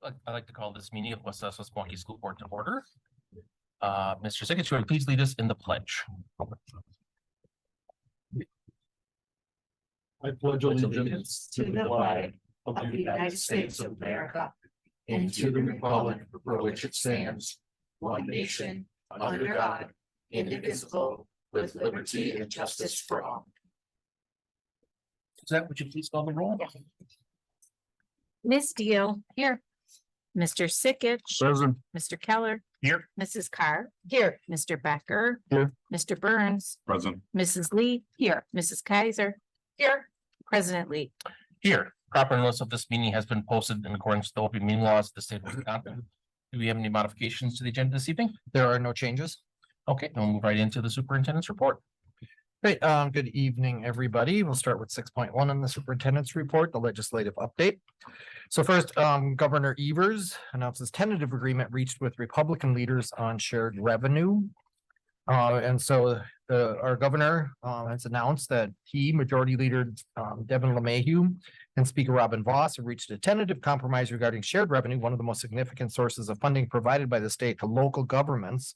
I'd like to call this meeting of West Sussex Milwaukee School Board to order. Mr. Sickett, would you please lead us in the pledge? I pledge allegiance to the flag of the United States of America and to the republic for which it stands, one nation, under God, indivisible, with liberty and justice for all. Suzette, would you please call the roll? Ms. Deal here. Mr. Sickett. Present. Mr. Keller. Here. Mrs. Carr. Here. Mr. Becker. Here. Mr. Burns. Present. Mrs. Lee. Here. Mrs. Kaiser. Here. President Lee. Here. Proper notice of this meeting has been posted in accordance with the open meeting laws of the state of Wisconsin. Do we have any modifications to the agenda this evening? There are no changes. Okay, then we'll move right into the superintendent's report. Great. Good evening, everybody. We'll start with 6.1 on the superintendent's report, the legislative update. So first, Governor Evers announces tentative agreement reached with Republican leaders on shared revenue. And so our governor has announced that he, Majority Leader Devin LeMahieu, and Speaker Robin Voss have reached a tentative compromise regarding shared revenue, one of the most significant sources of funding provided by the state to local governments,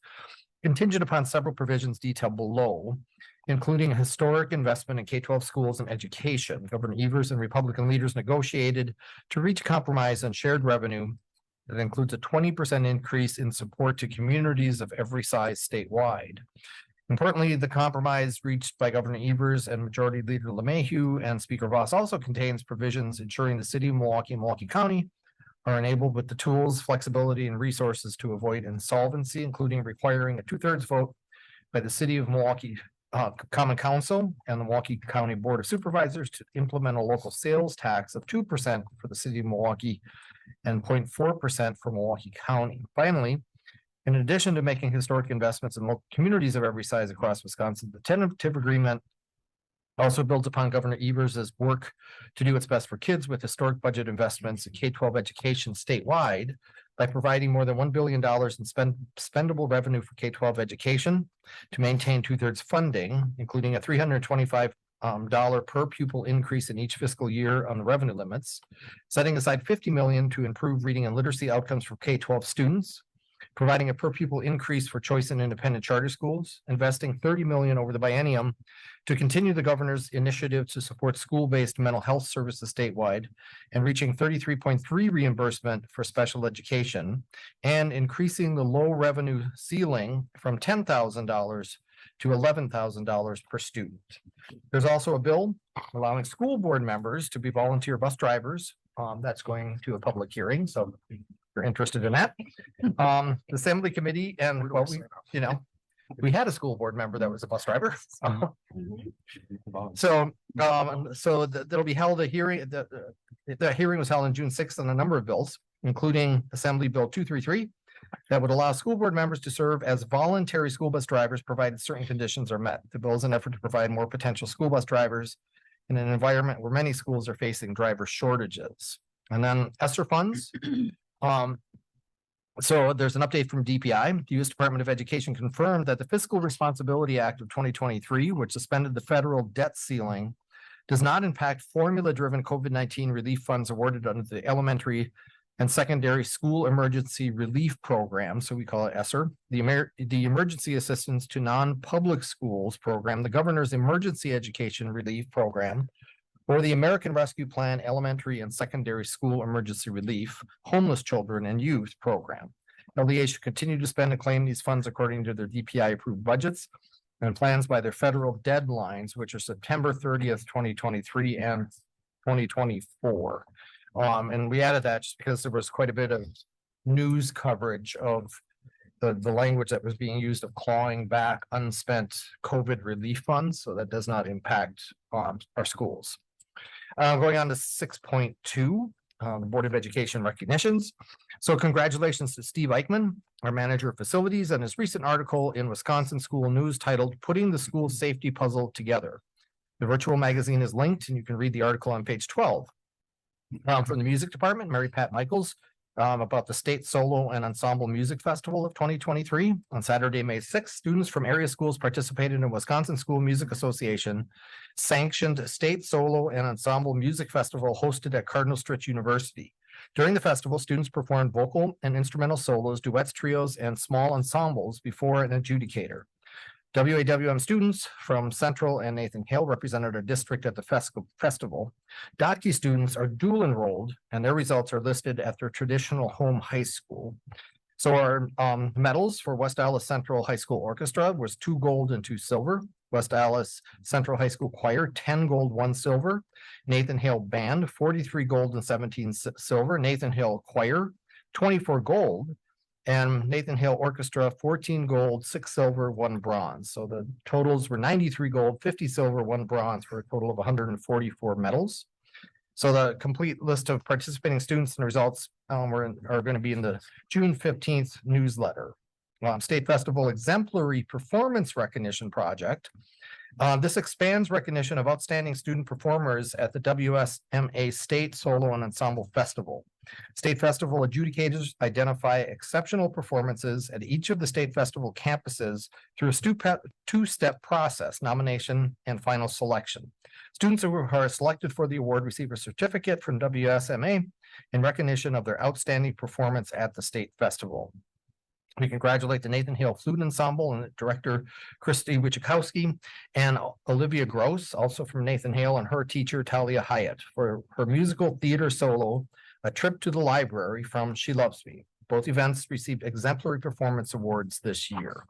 contingent upon several provisions detailed below, including a historic investment in K-12 schools and education. Governor Evers and Republican leaders negotiated to reach a compromise on shared revenue that includes a 20% increase in support to communities of every size statewide. Importantly, the compromise reached by Governor Evers and Majority Leader LeMahieu and Speaker Voss also contains provisions ensuring the city of Milwaukee and Milwaukee County are enabled with the tools, flexibility, and resources to avoid insolvency, including requiring a 2/3 vote by the city of Milwaukee Common Council and the Milwaukee County Board of Supervisors to implement a local sales tax of 2% for the city of Milwaukee and 0.4% for Milwaukee County. Finally, in addition to making historic investments in local communities of every size across Wisconsin, the tentative agreement also builds upon Governor Evers' work to do its best for kids with historic budget investments in K-12 education statewide by providing more than $1 billion in spendable revenue for K-12 education to maintain 2/3 funding, including a $325 per pupil increase in each fiscal year on the revenue limits, setting aside $50 million to improve reading and literacy outcomes for K-12 students, providing a per pupil increase for choice and independent charter schools, investing $30 million over the biennium to continue the governor's initiative to support school-based mental health services statewide, and reaching 33.3 reimbursement for special education, and increasing the low revenue ceiling from $10,000 to $11,000 per student. There's also a bill allowing school board members to be volunteer bus drivers. That's going to a public hearing, so if you're interested in that. The Assembly Committee and we had a school board member that was a bus driver. There'll be held a hearing. The hearing was held on June 6th on a number of bills, including Assembly Bill 233, that would allow school board members to serve as voluntary school bus drivers, provided certain conditions are met. The bill is an effort to provide more potential school bus drivers in an environment where many schools are facing driver shortages. And then ESSER funds. So there's an update from DPI. The U.S. Department of Education confirmed that the Fiscal Responsibility Act of 2023, which suspended the federal debt ceiling, does not impact formula-driven COVID-19 relief funds awarded under the Elementary and Secondary School Emergency Relief Program, so we call it ESSER, the Emergency Assistance to Non-Public Schools Program, the Governor's Emergency Education Relief Program, or the American Rescue Plan Elementary and Secondary School Emergency Relief, Homeless Children and Youth Program. LEA should continue to spend and claim these funds according to their DPI-approved budgets and plans by their federal deadlines, which are September 30th, 2023 and 2024. And we added that just because there was quite a bit of news coverage of the language that was being used of clawing back unspent COVID relief funds. So that does not impact our schools. Going on to 6.2, the Board of Education recognitions. So congratulations to Steve Eichmann, our manager of facilities, and his recent article in Wisconsin School News titled "Putting the School Safety Puzzle Together." The virtual magazine is linked and you can read the article on page 12. From the music department, Mary Pat Michaels, about the State Solo and Ensemble Music Festival of 2023. On Saturday, May 6th, students from area schools participated in Wisconsin School Music Association sanctioned State Solo and Ensemble Music Festival hosted at Cardinal Stritch University. During the festival, students performed vocal and instrumental solos, duets, trios, and small ensembles before an adjudicator. WAWM students from Central and Nathan Hale represented our district at the festival. Dotke students are dual enrolled, and their results are listed at their traditional home high school. So our medals for West Allis Central High School Orchestra was 2 gold and 2 silver. West Allis Central High School Choir, 10 gold, 1 silver. Nathan Hale Band, 43 gold and 17 silver. Nathan Hale Choir, 24 gold. And Nathan Hale Orchestra, 14 gold, 6 silver, 1 bronze. So the totals were 93 gold, 50 silver, 1 bronze, for a total of 144 medals. So the complete list of participating students and results are going to be in the June 15th newsletter. State Festival Exemplary Performance Recognition Project. This expands recognition of outstanding student performers at the WSMA State Solo and Ensemble Festival. State Festival adjudicators identify exceptional performances at each of the State Festival campuses through a two-step process, nomination and final selection. Students who are selected for the award receive a certificate from WSMA in recognition of their outstanding performance at the State Festival. We congratulate the Nathan Hale Flute Ensemble and director Christy Wichikowski and Olivia Gross, also from Nathan Hale, and her teacher Talia Hyatt for her musical theater solo, A Trip to the Library from She Loves Me. Both events received exemplary performance awards this year.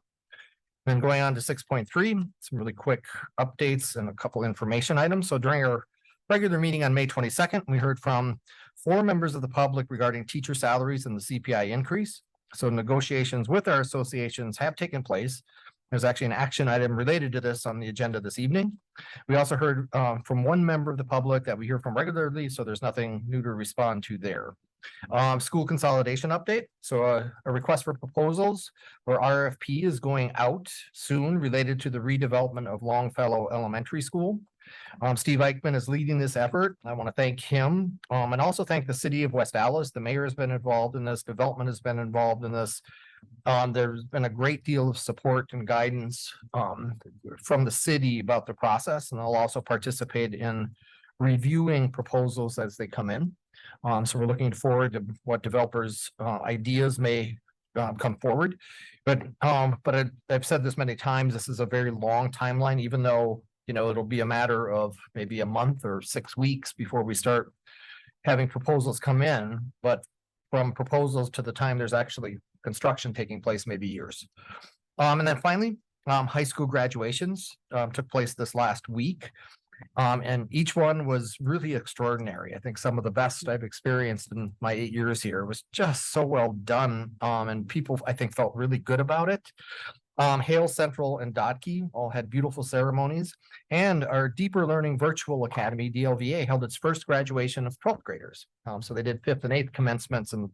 Then going on to 6.3, some really quick updates and a couple information items. So during our regular meeting on May 22nd, we heard from 4 members of the public regarding teacher salaries and the CPI increase. So negotiations with our associations have taken place. There's actually an action item related to this on the agenda this evening. We also heard from 1 member of the public that we hear from regularly, so there's nothing new to respond to there. School consolidation update. So a request for proposals or RFP is going out soon related to the redevelopment of Longfellow Elementary School. Steve Eichmann is leading this effort. I want to thank him and also thank the city of West Allis. The mayor has been involved in this. Development has been involved in this. There's been a great deal of support and guidance from the city about the process, and they'll also participate in reviewing proposals as they come in. So we're looking forward to what developers' ideas may come forward. But I've said this many times, this is a very long timeline, even though, you know, it'll be a matter of maybe a month or 6 weeks before we start having proposals come in. But from proposals to the time there's actually construction taking place, maybe years. And then finally, high school graduations took place this last week. And each one was really extraordinary. I think some of the best I've experienced in my 8 years here. It was just so well done. And people, I think, felt really good about it. Hale Central and Dotke all had beautiful ceremonies, and our Deeper Learning Virtual Academy, DLVA, held its first graduation of 12th graders. So they did 5th and 8th commencements, and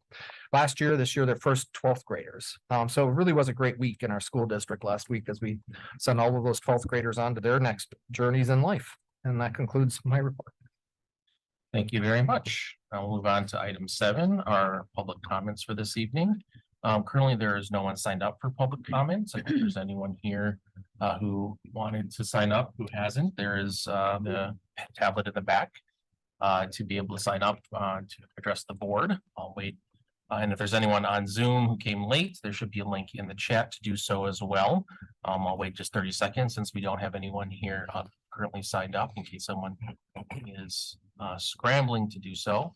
this year, their first 12th graders. So it really was a great week in our school district last week as we sent all of those 12th graders on to their next journeys in life. And that concludes my report. Thank you very much. I'll move on to item 7, our public comments for this evening. Currently, there is no one signed up for public comments. If there's anyone here who wanted to sign up who hasn't, there is the tablet in the back to be able to sign up to address the board. I'll wait. And if there's anyone on Zoom who came late, there should be a link in the chat to do so as well. I'll wait just 30 seconds since we don't have anyone here currently signed up in case someone is scrambling to do so.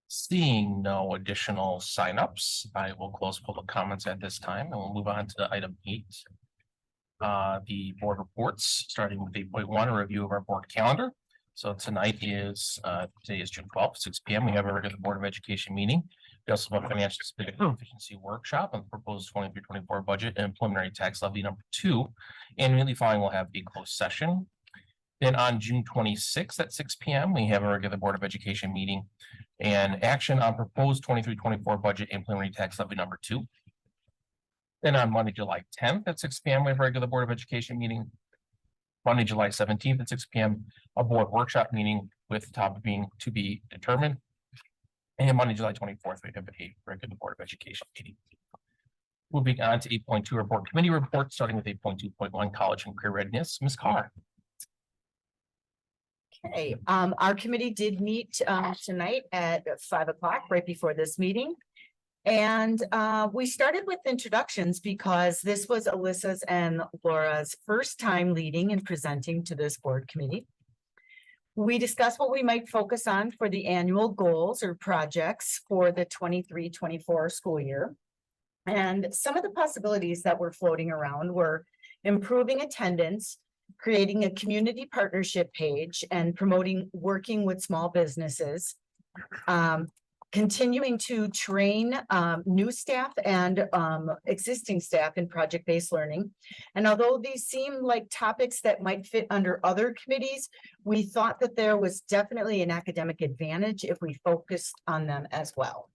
Seeing no additional signups, I will close public comments at this time and we'll move on to item 8. The board reports, starting with 8.1, a review of our board calendar. So today is June 12th, 6 p.m. We have a regular Board of Education meeting. We also have a financial efficiency workshop on the proposed 23-24 budget and preliminary tax levy number 2. And immediately following, we'll have a closed session. Then on June 26th at 6 p.m., we have a regular Board of Education meeting and action on proposed 23-24 budget and preliminary tax levy number 2. Then on Monday, July 10th at 6 p.m., we have a regular Board of Education meeting Monday, July 17th at 6 p.m. A board workshop meeting with topic being to be determined. And Monday, July 24th, we have a regular Board of Education meeting. Moving on to 8.2, our board committee report, starting with 8.2.1, college and career readiness. Ms. Carr. Okay, our committee did meet tonight at 5 o'clock, right before this meeting. And we started with introductions because this was Alyssa's and Laura's first time leading and presenting to this board committee. We discussed what we might focus on for the annual goals or projects for the 23-24 school year. And some of the possibilities that were floating around were improving attendance, creating a community partnership page, and promoting working with small businesses. Continuing to train new staff and existing staff in project-based learning. And although these seem like topics that might fit under other committees, we thought that there was definitely an academic advantage if we focused on them as well.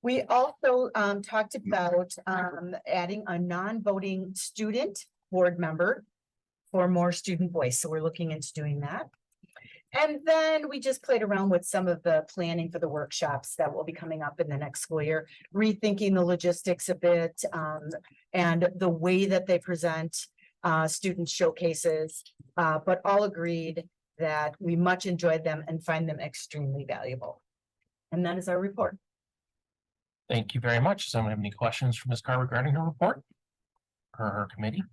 We also talked about adding a non-voting student board member for more student voice. So we're looking into doing that. And then we just played around with some of the planning for the workshops that will be coming up in the next school year, rethinking the logistics a bit and the way that they present student showcases, but all agreed that we much enjoyed them and find them extremely valuable. And that is our report. Thank you very much. Does anyone have any questions for Ms. Carr regarding her report or her committee?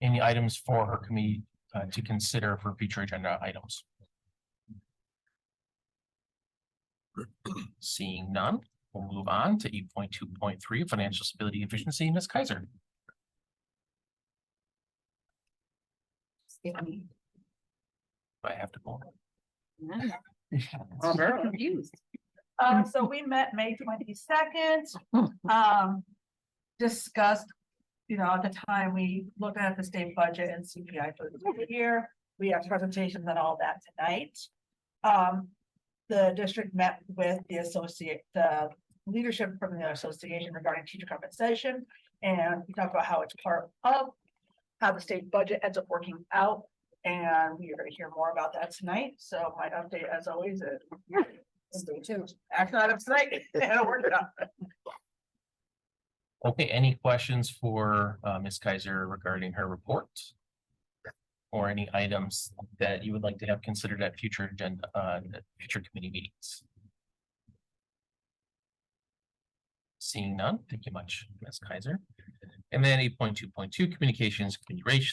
Any items for her committee to consider for future agenda items? Seeing none, we'll move on to 8.2.3, financial stability efficiency. Ms. Kaiser. Do I have to go? I'm very confused. So we met May 22nd, discussed, at the time we looked at the state budget and CPI for the year. We have presentations and all that tonight. The district met with the leadership from the association regarding teacher compensation. And we talked about how it's part of how the state budget ends up working out. And we are going to hear more about that tonight. So my update, as always, is stay tuned. Action items tonight. And work it out. Okay, any questions for Ms. Kaiser regarding her report? Or any items that you would like to have considered at future agenda, future committee meetings? Seeing none, thank you much, Ms. Kaiser. And then 8.2.2, communications, community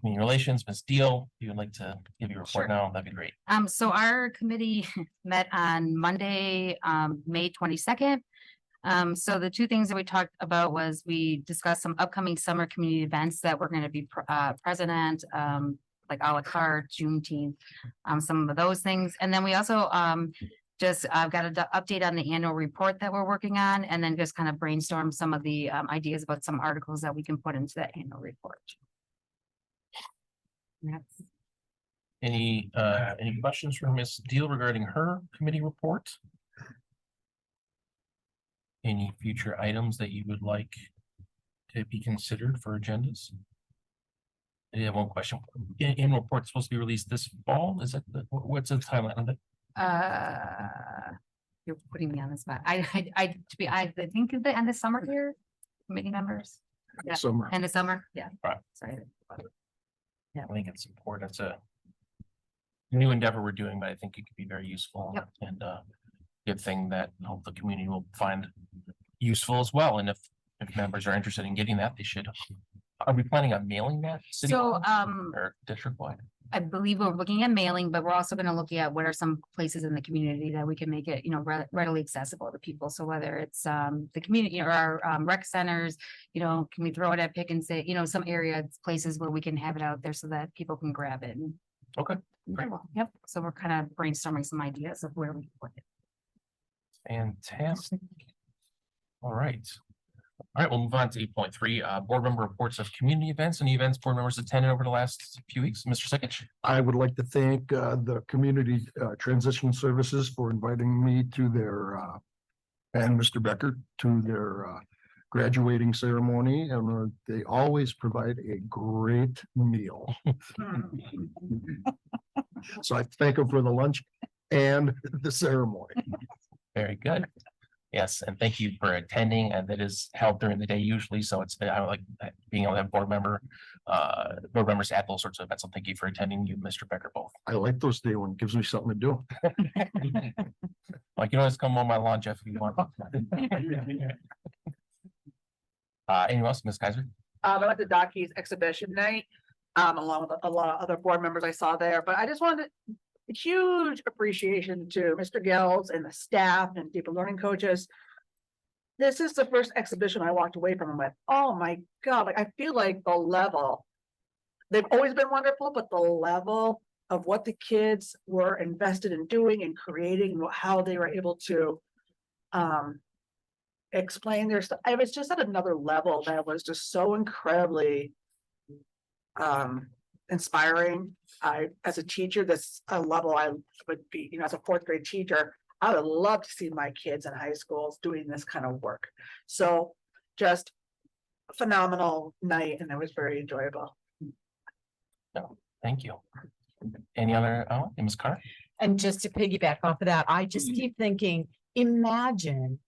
relations, Ms. Deal, if you would like to give your report now, that'd be great. So our committee met on Monday, May 22nd. So the two things that we talked about was we discussed some upcoming summer community events that we're going to be present, like a la carte, Juneteenth, some of those things. And then we also just got an update on the annual report that we're working on, and then just kind of brainstorm some of the ideas about some articles that we can put into that annual report. Any questions for Ms. Deal regarding her committee report? Any future items that you would like to be considered for agendas? I have one question. Annual report supposed to be released this fall? Is that what's the timeline on it? You're putting me on the spot. I think at the end of summer here, committee members. Yeah, Summer. end of summer. Yeah. Right. Sorry. I think it's important. It's a new endeavor we're doing, but I think it could be very useful. Yep. And good thing that I hope the community will find useful as well. And if members are interested in getting that, they should. Are we planning on mailing that? So, Or district wide? I believe we're looking at mailing, but we're also going to look at what are some places in the community that we can make it, readily accessible to people. So whether it's the community or our rec centers, can we throw it at Pick and Say, some areas, places where we can have it out there so that people can grab it. Okay, great. Yep. So we're kind of brainstorming some ideas of where we can put it. Fantastic. All right. All right, we'll move on to 8.3, board member reports of community events and events board members attended over the last few weeks. Mr. Sikich. I would like to thank the Community Transition Services for inviting me to their and Mr. Becker to their graduating ceremony, and they always provide a great meal. So I thank them for the lunch and the ceremony. Very good. Yes, and thank you for attending, and that is held during the day usually, so I like being able to have board members at those sorts of events, so thank you for attending, you, Mr. Becker, both. I like those day when it gives me something to do. Like, you can always come on my lawn, Jeff, if you want. Anyone else, Ms. Kaiser? I went to Docky's exhibition night, along with a lot of other board members I saw there, but I just wanted a huge appreciation to Mr. Gels and the staff and deeper learning coaches. This is the first exhibition I walked away from and went, oh my God, like I feel like the level. They've always been wonderful, but the level of what the kids were invested in doing and creating, how they were able to explain their stuff. It was just at another level that was just so incredibly inspiring. As a teacher, that's a level I would be, as a fourth grade teacher, I would love to see my kids in high schools doing this kind of work. So just a phenomenal night, and it was very enjoyable. Thank you. Any other, Ms. Carr? And just to piggyback off of that, I just keep thinking, imagine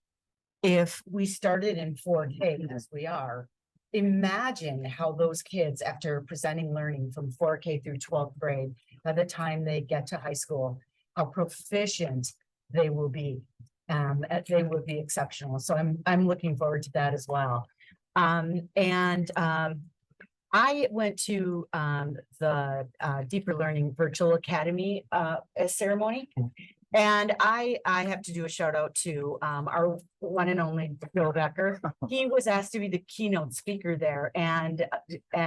if we started in 4K as we are. Imagine how those kids, after presenting learning from 4K through 12th grade, by the time they get to high school, how proficient they will be. They would be exceptional. So I'm looking forward to that as well. I went to the Deeper Learning Virtual Academy ceremony. And I have to do a shout out to our one and only Bill Becker. He was asked to be the keynote speaker there and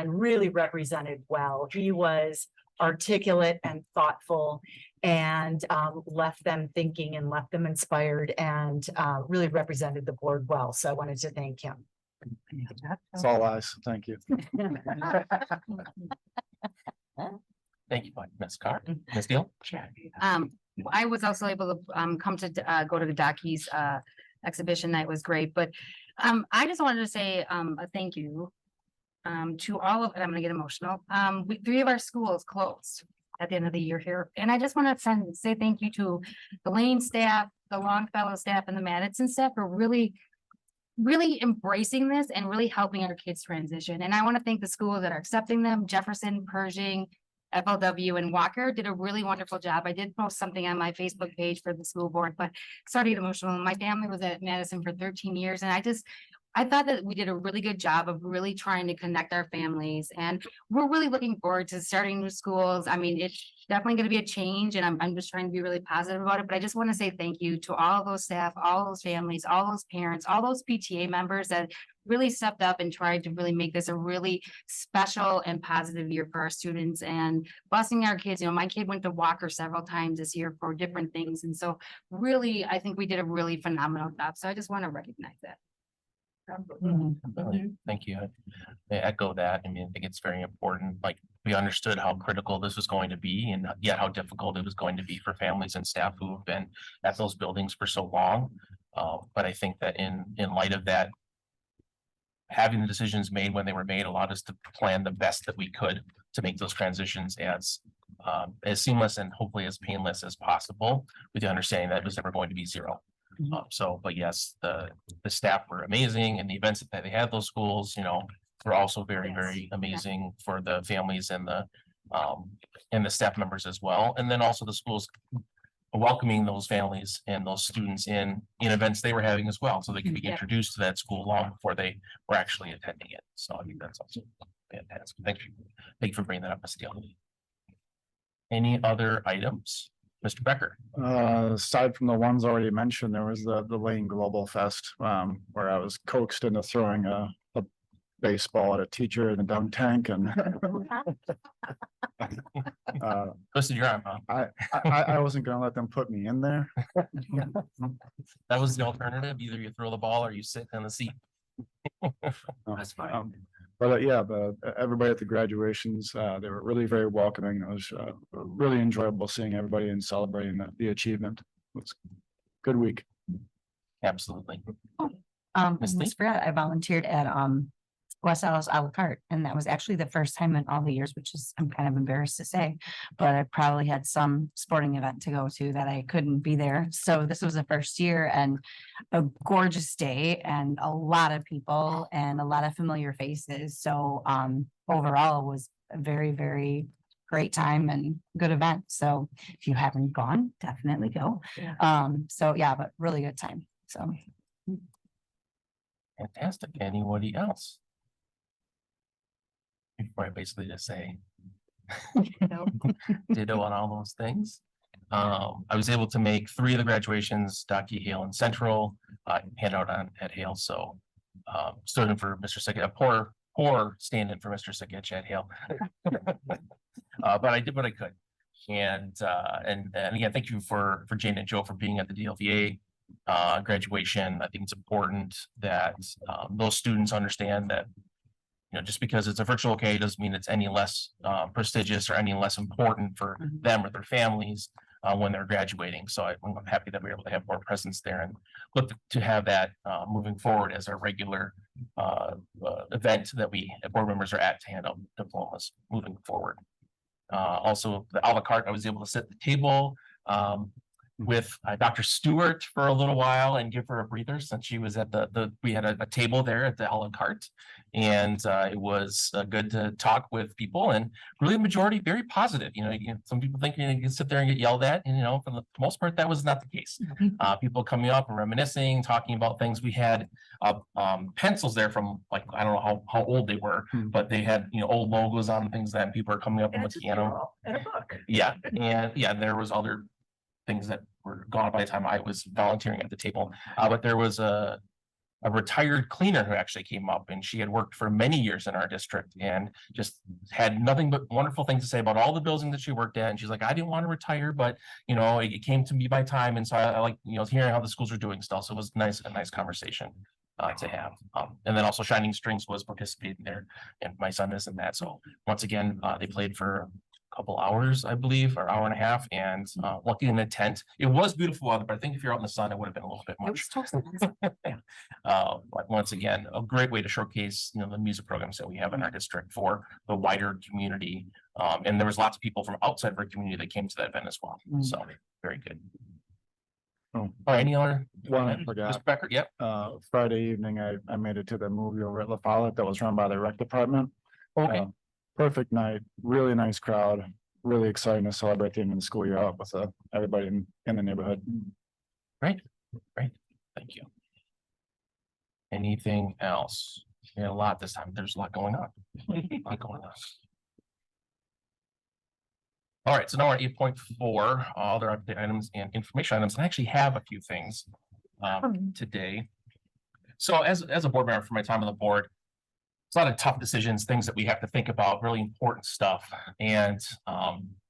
really represented well. He was articulate and thoughtful and left them thinking and left them inspired and really represented the board well. So I wanted to thank him. It's all eyes. Thank you. Thank you, Ms. Carr. Ms. Deal? I was also able to come to go to the Docky's exhibition night. Was great, but I just wanted to say a thank you to all of, and I'm gonna get emotional. 3 of our schools closed at the end of the year here, and I just want to say thank you to the Lane staff, the Longfellow staff, and the Madison staff for really embracing this and really helping our kids transition. And I want to thank the schools that are accepting them. Jefferson, Pershing, FLW, and Walker did a really wonderful job. I did post something on my Facebook page for the school board, but started to get emotional. My family was at Madison for 13 years, and I thought that we did a really good job of really trying to connect our families, and we're really looking forward to starting new schools. I mean, it's definitely going to be a change, and I'm just trying to be really positive about it, but I just want to say thank you to all those staff, all those families, all those parents, all those PTA members that really stepped up and tried to really make this a really special and positive year for our students and busing our kids. My kid went to Walker several times this year for different things, and so really, I think we did a really phenomenal job, so I just want to recognize that. Thank you. I echo that. I mean, I think it's very important. Like, we understood how critical this was going to be and yet how difficult it was going to be for families and staff who have been at those buildings for so long. But I think that in light of that, having the decisions made when they were made allowed us to plan the best that we could to make those transitions as seamless and hopefully as painless as possible, with the understanding that it was never going to be zero. But yes, the staff were amazing, and the events that they had those schools, were also very, very amazing for the families and the staff members as well. And then also the schools welcoming those families and those students in events they were having as well, so they could be introduced to that school long before they were actually attending it. So I think that's also fantastic. Thank you for bringing that up, Ms. Steele. Any other items? Mr. Becker? Aside from the ones already mentioned, there was the Lane Global Fest, where I was coaxed into throwing a baseball at a teacher in the dunk tank, and Twisted your arm, huh? I wasn't gonna let them put me in there. That was the alternative. Either you throw the ball or you sit in the seat. That's fine. But everybody at the graduations, they were really very welcoming. It was really enjoyable seeing everybody and celebrating the achievement. It was a good week. Absolutely. Miss Miss Brad, I volunteered at, West Allis a la carte, and that was actually the first time in all the years, which is, I'm kind of embarrassed to say. But I probably had some sporting event to go to that I couldn't be there. So this was the first year and a gorgeous day and a lot of people and a lot of familiar faces. So, overall it was a very, very great time and good event. So if you haven't gone, definitely go. So yeah, but really good time. So. Fantastic. Anybody else? Before I basically just say ditto on all those things. I was able to make 3 of the graduations, Docky, Hale, and Central, hand out at Hale. So stood in for Mr. Sickett, a poor stand-in for Mr. Sickett at Hale. But I did what I could. And again, thank you for Jane and Joe for being at the DLVA graduation. I think it's important that those students understand that, you know, just because it's a virtual okay doesn't mean it's any less prestigious or any less important for them or their families when they're graduating. So I'm happy that we're able to have more presence there and look to have that moving forward as our regular event that we board members are at to hand out diplomas moving forward. Also, the a la carte, I was able to sit at the table with Dr. Stewart for a little while and give her a breather since she was at we had a table there at the a la carte. And it was good to talk with people, and really the majority very positive. You know, some people think you can sit there and get yelled at, and for the most part, that was not the case. People coming up and reminiscing, talking about things. We had pencils there from, like, I don't know how old they were, but they had old logos on things that people are coming up on the piano. And a book. Yeah, and there was other things that were gone by the time I was volunteering at the table. But there was a retired cleaner who actually came up, and she had worked for many years in our district and just had nothing but wonderful things to say about all the buildings that she worked at. And she's like, I didn't want to retire, but it came to me by time. And so I like, hearing how the schools are doing still. So it was a nice conversation to have. And then also Shining Strings was participating there, and my son is in that. So once again, they played for couple hours, I believe, or hour and a half, and lucky in the tent. It was beautiful weather, but I think if you're out in the sun, it would have been a little bit much. But once again, a great way to showcase the music programs that we have in our district for the wider community. And there was lots of people from outside of our community that came to that event as well. So very good. Oh, Any other? one I forgot. Mr. Becker, yep. Friday evening, I made it to the movie over at La Follette that was run by the rec department. Okay. Perfect night, really nice crowd, really exciting to celebrate the end of the school year out with everybody in the neighborhood. Great. Thank you. Anything else? We had a lot this time. There's a lot going on. All right, so now we're at 8.4, other update items and information items. I actually have a few things today. So as a board member for my time on the board, it's a lot of tough decisions, things that we have to think about, really important stuff. And,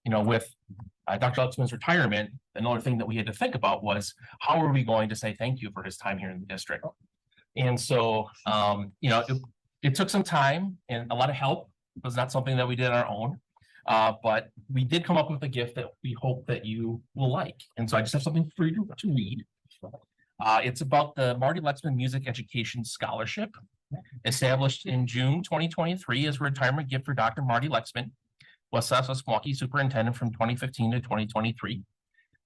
with Dr. Lutzman's retirement, another thing that we had to think about was how are we going to say thank you for his time here in the district? And so, it took some time and a lot of help. It was not something that we did on our own. But we did come up with a gift that we hope that you will like. And so I just have something for you to read. It's about the Marty Lexman Music Education Scholarship, established in June 2023 as a retirement gift for Dr. Marty Lexman, West Allis Milwaukee Superintendent from 2015 to 2023.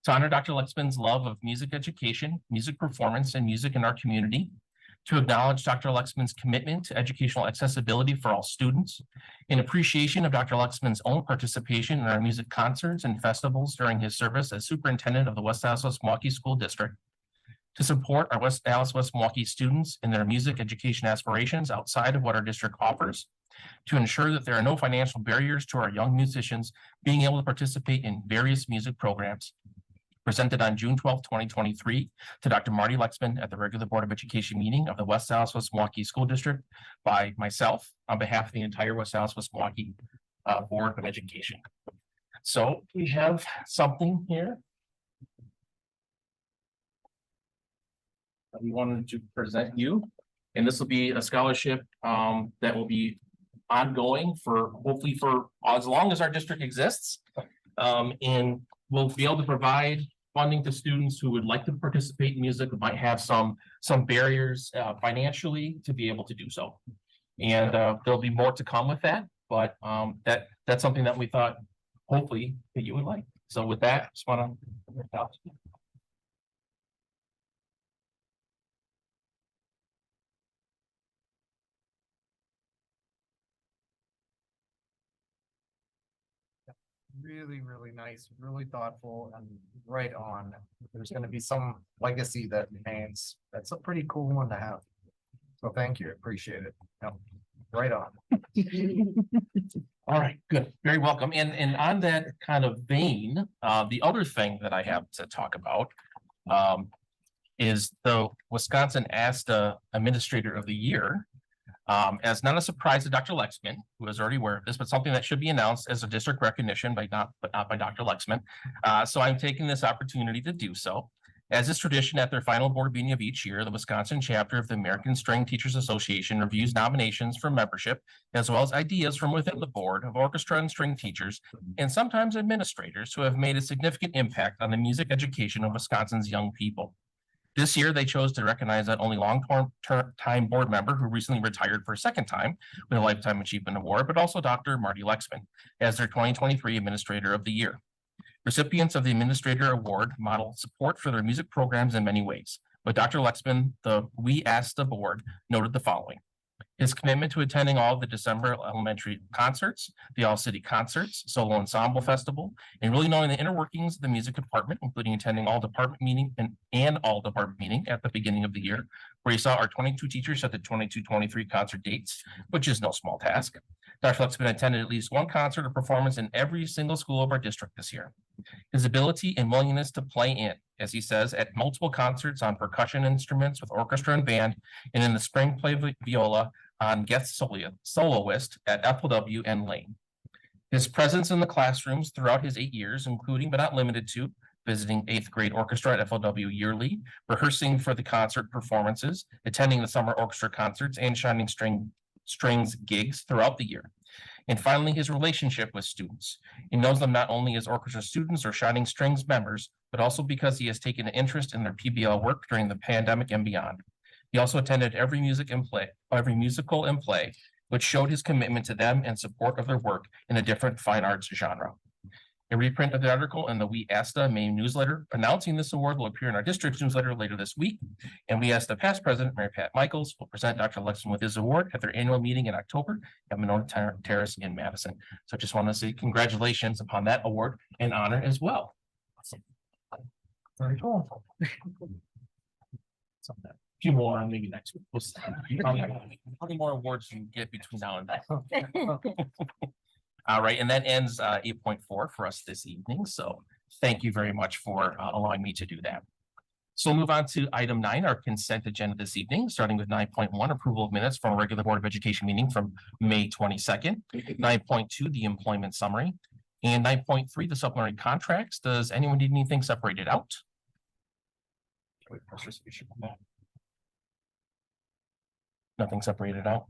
To honor Dr. Lexman's love of music education, music performance, and music in our community. To acknowledge Dr. Lexman's commitment to educational accessibility for all students. In appreciation of Dr. Lexman's own participation in our music concerts and festivals during his service as superintendent of the West Allis Milwaukee School District. To support our West Allis West Milwaukee students in their music education aspirations outside of what our district offers. To ensure that there are no financial barriers to our young musicians being able to participate in various music programs. Presented on June 12, 2023 to Dr. Marty Lexman at the regular Board of Education meeting of the West Allis West Milwaukee School District by myself on behalf of the entire West Allis West Milwaukee Board of Education. So we have something here that we wanted to present you, and this will be a scholarship that will be ongoing for hopefully for as long as our district exists, and we'll be able to provide funding to students who would like to participate in music, but might have some barriers financially to be able to do so. And there'll be more to come with that, but that's something that we thought hopefully that you would like. So with that, just want to. Really, really nice, really thoughtful and right on. There's gonna be some legacy that remains. That's a pretty cool one to have. So thank you, appreciate it. Yep, right on. All right, good, very welcome. And on that kind of vein, the other thing that I have to talk about is the Wisconsin ASTA Administrator of the Year. As not a surprise to Dr. Lexman, who is already aware of this, but something that should be announced as a district recognition but not by Dr. Lexman. So I'm taking this opportunity to do so. As is tradition at their final board meeting of each year, the Wisconsin chapter of the American String Teachers Association reviews nominations for membership, as well as ideas from within the board of orchestra and string teachers, and sometimes administrators who have made a significant impact on the music education of Wisconsin's young people. This year, they chose to recognize not only long-time board member who recently retired for a second time with a Lifetime Achievement Award, but also Dr. Marty Lexman as their 2023 Administrator of the Year. Recipients of the Administrator Award model support for their music programs in many ways, but Dr. Lexman, We Asked the Board, noted the following. His commitment to attending all of the December elementary concerts, the All-City Concerts, Solo Ensemble Festival, and really knowing the inner workings of the music department, including attending all department meeting and all department meeting at the beginning of the year, where he saw our 22 teachers set the 22-23 concert dates, which is no small task. Dr. Lexman attended at least one concert or performance in every single school of our district this year. His ability and willingness to play in, as he says, at multiple concerts on percussion instruments with orchestra and band, and in the spring play viola on guest soloist at FLW and Lane. His presence in the classrooms throughout his 8 years, including but not limited to visiting 8th grade orchestra at FLW yearly, rehearsing for the concert performances, attending the summer orchestra concerts, and shining strings gigs throughout the year. And finally, his relationship with students. He knows them not only as orchestra students or Shining Strings members, but also because he has taken an interest in their PBL work during the pandemic and beyond. He also attended every musical and play, which showed his commitment to them and support of their work in a different fine arts genre. A reprint of the article in the We ASTA main newsletter announcing this award will appear in our district's newsletter later this week. And We ASTA past president, Mary Pat Michaels, will present Dr. Lexman with his award at their annual meeting in October at Monona Terrace in Madison. So just want to say congratulations upon that award and honor as well. Very cool. A few more, maybe next week. We'll see. How many more awards you can get between now and then? All right, and that ends 8.4 for us this evening. So thank you very much for allowing me to do that. So we'll move on to item 9, our consent agenda this evening, starting with 9.1, approval of minutes from a regular Board of Education meeting from May 22nd. 9.2, the employment summary, and 9.3, the supplementary contracts. Does anyone need anything separated out? Nothing separated out.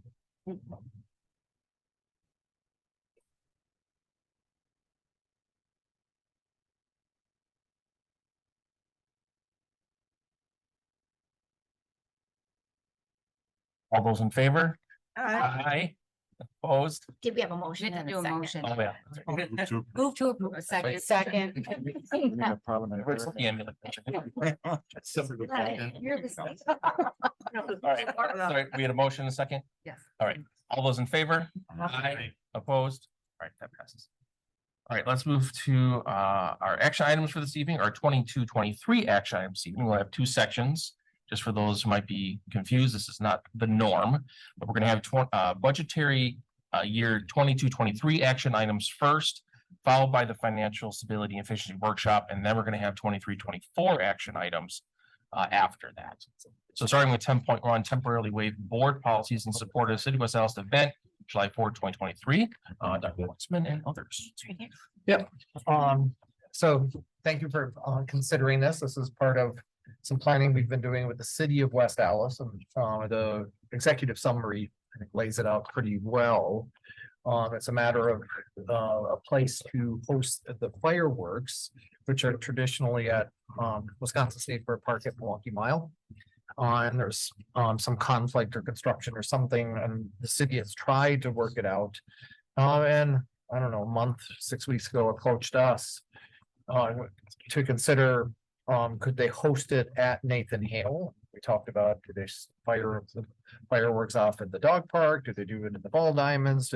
All those in favor? Aye. Opposed? Did we have a motion? Didn't and do a second? motion. Oh, yeah. Move to approve. A second. Second. We have parliamentary- Where's the ambulance? You're the- All right, sorry, we had a motion and a second? Yes. All right, all those in favor? Opposed? All right, that passes. All right, let's move to our action items for this evening, our 22-23 action items this evening. We'll have 2 sections. Just for those who might be confused, this is not the norm, but we're going to have budgetary year 22-23 action items first, followed by the financial stability and efficiency workshop, and then we're going to have 23-24 action items after that. So starting with 10.1, temporarily waive board policies in support of the City of West Allis event, July 4, 2023. Dr. Lexman and others. Yep. So thank you for considering this. This is part of some planning we've been doing with the City of West Allis, and the executive summary, I think, lays it out pretty well. It's a matter of a place to host the fireworks, which are traditionally at Wisconsin State Fair Park at Milwaukee Mile. And there's some conflict or construction or something, and the city has tried to work it out. And I don't know, a month, 6 weeks ago, approached us to consider, could they host it at Nathan Hale? We talked about, do they fire the fireworks off at the dog park? Do they do it in the Ball Diamonds?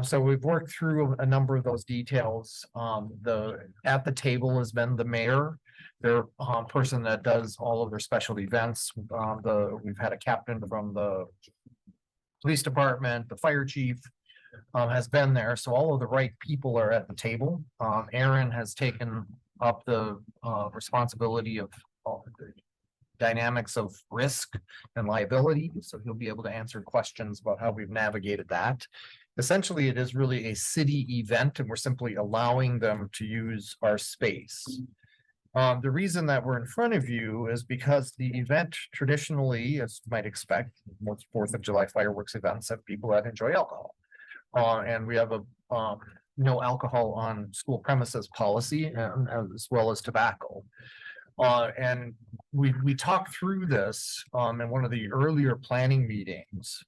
So we've worked through a number of those details. At the table has been the mayor, their person that does all of their special events. We've had a captain from the police department, the fire chief has been there. So all of the right people are at the table. Aaron has taken up the responsibility of all the dynamics of risk and liability. So he'll be able to answer questions about how we've navigated that. Essentially, it is really a city event, and we're simply allowing them to use our space. The reason that we're in front of you is because the event traditionally, as you might expect, most 4th of July fireworks events have people that enjoy alcohol. And we have a no alcohol on school premises policy, and as well as tobacco. And we talked through this in one of the earlier planning meetings.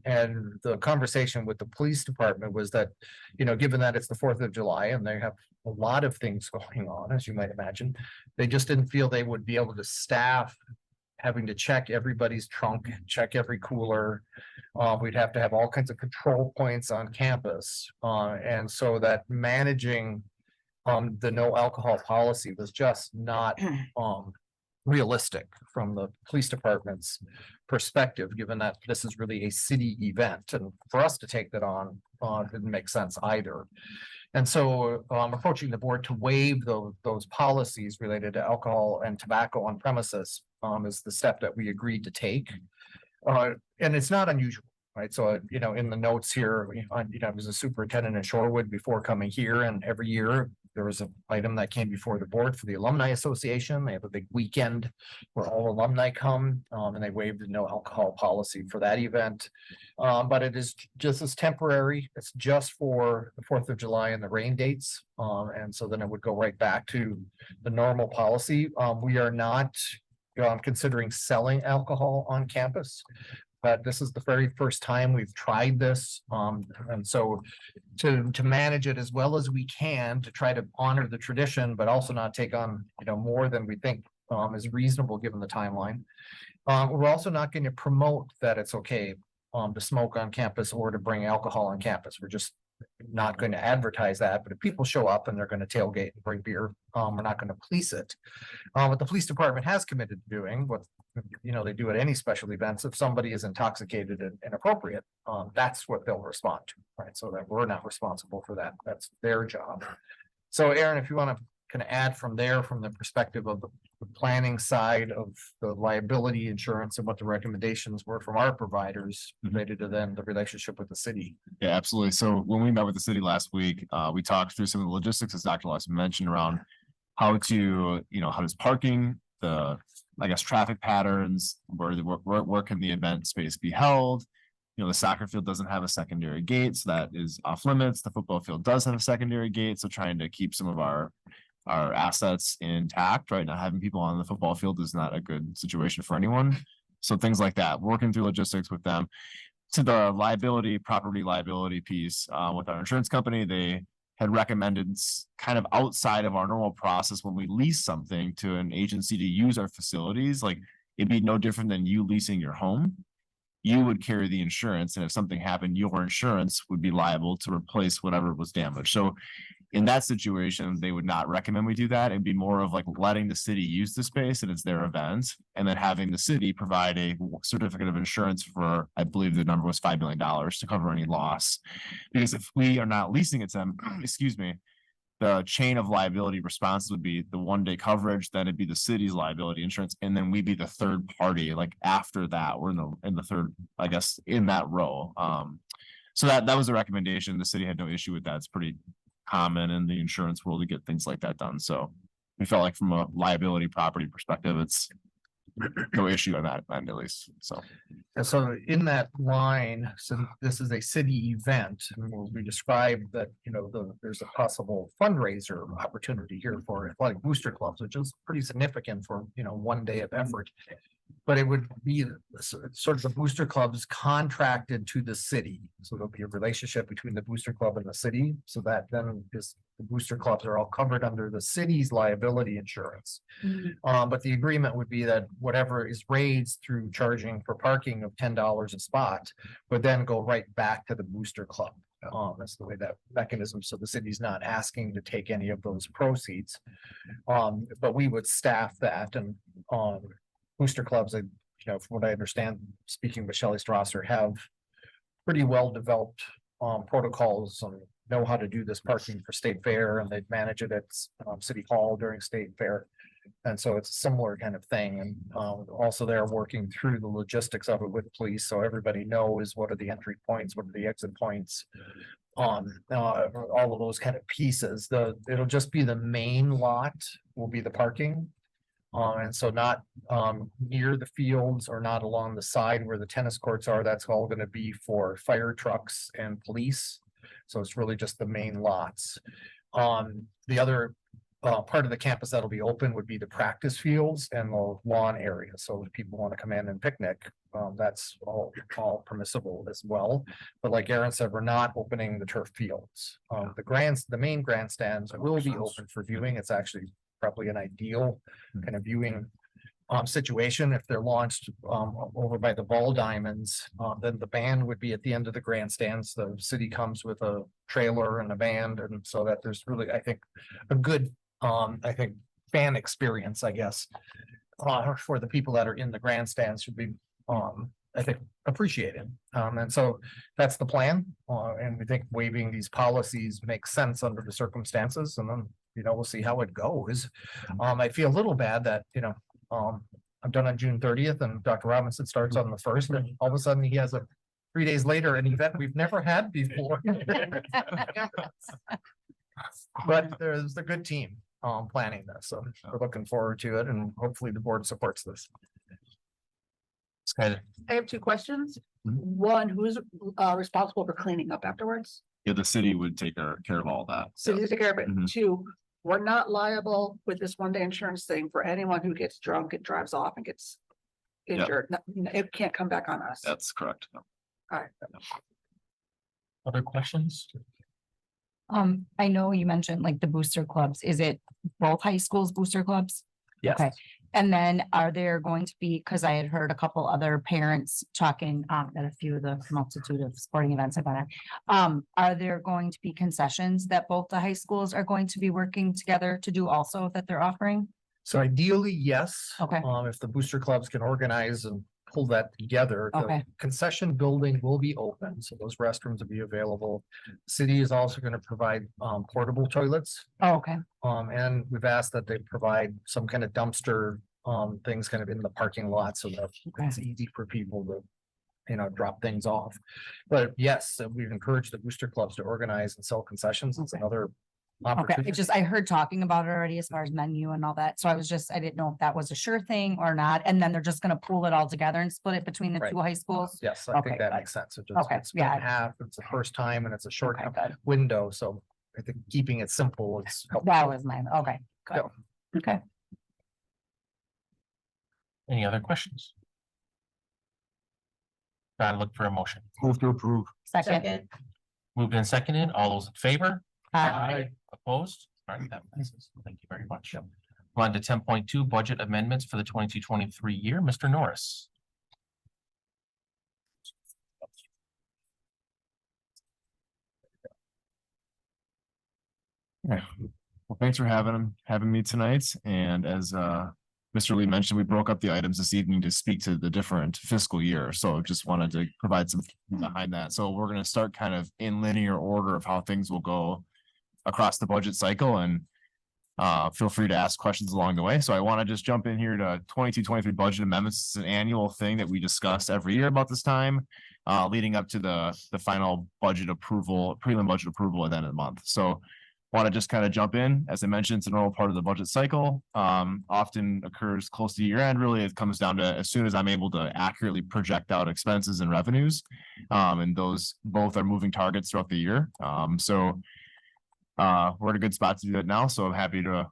And the conversation with the police department was that, given that it's the 4th of July and they have a lot of things going on, as you might imagine, they just didn't feel they would be able to staff having to check everybody's trunk, check every cooler. We'd have to have all kinds of control points on campus. And so that managing the no alcohol policy was just not realistic from the police department's perspective, given that this is really a city event. And for us to take that on didn't make sense either. And so approaching the board to waive those policies related to alcohol and tobacco on premises is the step that we agreed to take. And it's not unusual, right? So, in the notes here, I was a superintendent in Shorewood before coming here, and every year there was an item that came before the board for the Alumni Association. They have a big weekend where all alumni come, and they waived the no alcohol policy for that event. But it is just as temporary. It's just for the 4th of July and the rain dates. And so then it would go right back to the normal policy. We are not considering selling alcohol on campus. But this is the very first time we've tried this. And so to manage it as well as we can, to try to honor the tradition, but also not take on, more than we think is reasonable given the timeline. We're also not going to promote that it's okay to smoke on campus or to bring alcohol on campus. We're just not going to advertise that. But if people show up and they're going to tailgate and bring beer, we're not going to police it. What the police department has committed to doing, what they do at any special events, if somebody is intoxicated and inappropriate, that's what they'll respond to, right? So that we're not responsible for that. That's their job. So Aaron, if you want to kind of add from there, from the perspective of the planning side of the liability insurance and what the recommendations were from our providers related to then the relationship with the city. Yeah, absolutely. So when we met with the city last week, we talked through some of the logistics, as Dr. Lawson mentioned, around how to, how does parking, traffic patterns, where can the event space be held? The soccer field doesn't have a secondary gate, so that is off limits. The football field does have a secondary gate, so trying to keep some of our assets intact, right? Not having people on the football field is not a good situation for anyone. So things like that, working through logistics with them. To the property liability piece with our insurance company, they had recommended kind of outside of our normal process when we lease something to an agency to use our facilities, like it'd be no different than you leasing your home. You would carry the insurance, and if something happened, your insurance would be liable to replace whatever was damaged. So in that situation, they would not recommend we do that. It'd be more of like letting the city use the space and it's their event, and then having the city provide a certificate of insurance for, I believe the number was $5 million to cover any loss. Because if we are not leasing it to them, excuse me, the chain of liability responses would be the 1-day coverage, then it'd be the city's liability insurance, and then we'd be the third party. Like after that, we're in the third, I guess, in that row. So that was a recommendation. The city had no issue with that. It's pretty common in the insurance world to get things like that done. So we felt like from a liability property perspective, it's no issue on that end at least, so. And so in that line, so this is a city event, and we described that, there's a possible fundraiser opportunity here for athletic booster clubs, which is pretty significant for, one day of effort. But it would be sort of the booster clubs contracted to the city. So there'll be a relationship between the booster club and the city, so that then is the booster clubs are all covered under the city's liability insurance. But the agreement would be that whatever is raised through charging for parking of $10 a spot would then go right back to the booster club. That's the way that mechanism, so the city's not asking to take any of those proceeds. But we would staff that, and booster clubs, from what I understand, speaking with Shelley Strasser, have pretty well developed protocols and know how to do this parking for state fair, and they manage it at City Hall during state fair. And so it's a similar kind of thing. And also they're working through the logistics of it with police. So everybody knows what are the entry points, what are the exit points, all of those kind of pieces. It'll just be the main lot will be the parking. And so not near the fields or not along the side where the tennis courts are. That's all going to be for fire trucks and police. So it's really just the main lots. The other part of the campus that'll be open would be the practice fields and the lawn area. So if people want to come in and picnic, that's all permissible as well. But like Aaron said, we're not opening the turf fields. The main grandstands will be open for viewing. It's actually probably an ideal kind of viewing situation. If they're launched over by the ball diamonds, then the band would be at the end of the grandstands. The city comes with a trailer and a band, and so that there's really, I think, a good fan experience, I guess, for the people that are in the grandstands should be I think appreciated. And so that's the plan. And we think waiving these policies makes sense under the circumstances, and then we'll see how it goes. I feel a little bad that I'm done on June 30th and Dr. Robinson starts on the 1st, and all of a sudden he has 3 days later an event we've never had before. But there's a good team planning this, so we're looking forward to it, and hopefully the board supports this. Skyler. I have two questions. One, who's responsible for cleaning up afterwards? Yeah, the city would take care of all that. So you take care of it. Mhm. Two, we're not liable with this one day insurance thing for anyone who gets drunk and drives off and gets injured. It can't come back on us. That's correct. Other questions? I know you mentioned like the booster clubs. Is it both high schools booster clubs? Yes. Okay. And then are there going to be, because I had heard a couple other parents talking at a few of the multitude of sporting events I've been at. Are there going to be concessions that both the high schools are going to be working together to do also that they're offering? So ideally, yes. Okay. If the booster clubs can organize and pull that together. The Okay. concession building will be open, so those restrooms will be available. City is also going to provide portable toilets. Oh, okay. And we've asked that they provide some kind of dumpster things kind of in the parking lot so that it's easy for people to drop things off. But yes, we've encouraged the booster clubs to organize and sell concessions. It's another Okay, opportunity. it just, I heard talking about it already as far as menu and all that, so I didn't know if that was a sure thing or not, and then they're just gonna pool it all together and split it between the Right. two high schools? Yes, I Okay, think that good. makes sense. It just, Okay, it's split yeah. in half. It's the first time and it's a short Okay, good. window, so I think keeping it simple is helpful. That was mine, okay, good, Yeah. okay. Any other questions? Gotta look for a motion. Move to approve. Second. Moved and seconded. All those in favor? Aye. Opposed? All right, that passes. Thank you very much. On to 10.2 budget amendments for the 22-23 year. Mr. Norris. Well, thanks for having me tonight. And as Mr. Lee mentioned, we broke up the items this evening to speak to the different fiscal year. So just wanted to provide some behind that. So we're going to start kind of in linear order of how things will go across the budget cycle, and feel free to ask questions along the way. So I want to just jump in here to 22-23 budget amendments. It's an annual thing that we discuss every year about this time, leading up to the final budget approval, prelim budget approval at the end of the month. So Want to just kind of jump in, as I mentioned, it's a normal part of the budget cycle. Often occurs close to year end. Really, it comes down to as soon as I'm able to accurately project out expenses and revenues. And those both are moving targets throughout the year. We're in a good spot to do that now, so I'm happy to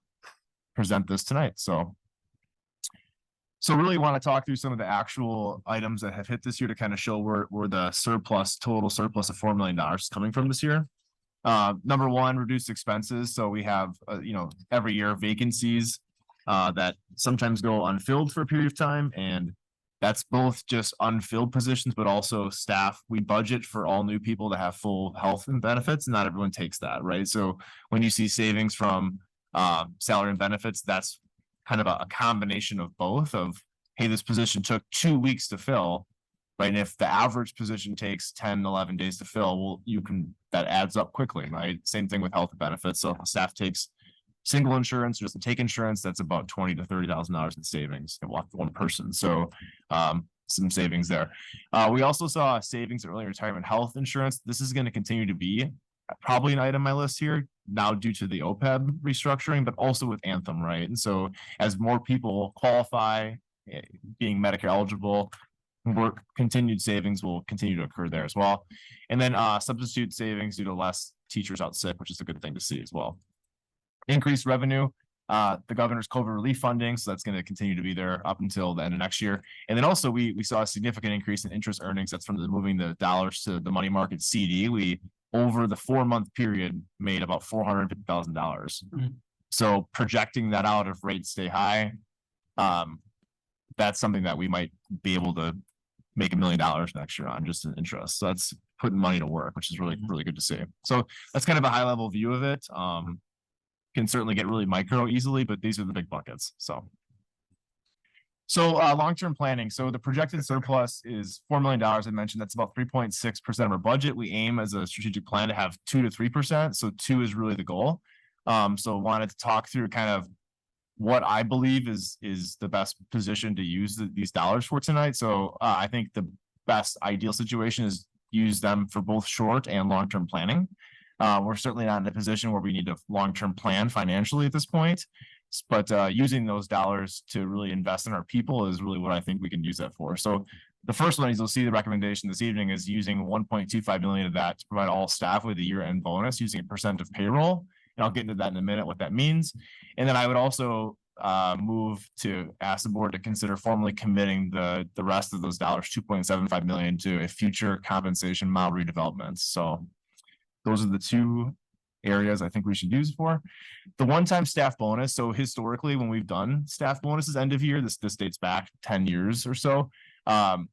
present this tonight. So really want to talk through some of the actual items that have hit this year to kind of show where the total surplus of $4 million is coming from this year. Number one, reduced expenses. So we have, every year vacancies that sometimes go unfilled for a period of time. And that's both just unfilled positions, but also staff. We budget for all new people to have full health and benefits. Not everyone takes that, right? So when you see savings from salary and benefits, that's kind of a combination of both of, hey, this position took 2 weeks to fill. Right. And if the average position takes 10, 11 days to fill, well, that adds up quickly, right? Same thing with health benefits. So if staff takes single insurance, just to take insurance, that's about $20,000 to $30,000 in savings and one person. So some savings there. We also saw savings in early retirement health insurance. This is going to continue to be probably an item on my list here now due to the OPEB restructuring, but also with Anthem, right? And so as more people qualify, being Medicare eligible, continued savings will continue to occur there as well. And then substitute savings due to less teachers out sick, which is a good thing to see as well. Increased revenue, the governor's COVID relief funding, so that's going to continue to be there up until the end of next year. And then also we saw a significant increase in interest earnings. That's from moving the dollars to the money market CD. We over the 4-month period made about $450,000. So projecting that out, if rates stay high, that's something that we might be able to make $1 million next year on just in interest. So that's putting money to work, which is really, really good to see. So that's kind of a high level view of it. Can certainly get really micro easily, but these are the big buckets. So long-term planning. So the projected surplus is $4 million. I mentioned that's about 3.6% of our budget. We aim as a strategic plan to have 2 to 3%. So 2 is really the goal. So wanted to talk through kind of what I believe is the best position to use these dollars for tonight. So I think the best ideal situation is use them for both short and long-term planning. We're certainly not in a position where we need a long-term plan financially at this point, but using those dollars to really invest in our people is really what I think we can use that for. So the first one is you'll see the recommendation this evening is using 1.25 million of that to provide all staff with a year-end bonus using a % of payroll. And I'll get into that in a minute, what that means. And then I would also move to ask the board to consider formally committing the rest of those dollars, 2.75 million, to a future compensation model redevelopment. So those are the 2 areas I think we should use for the one-time staff bonus. So historically, when we've done staff bonuses end of year, this dates back 10 years or so.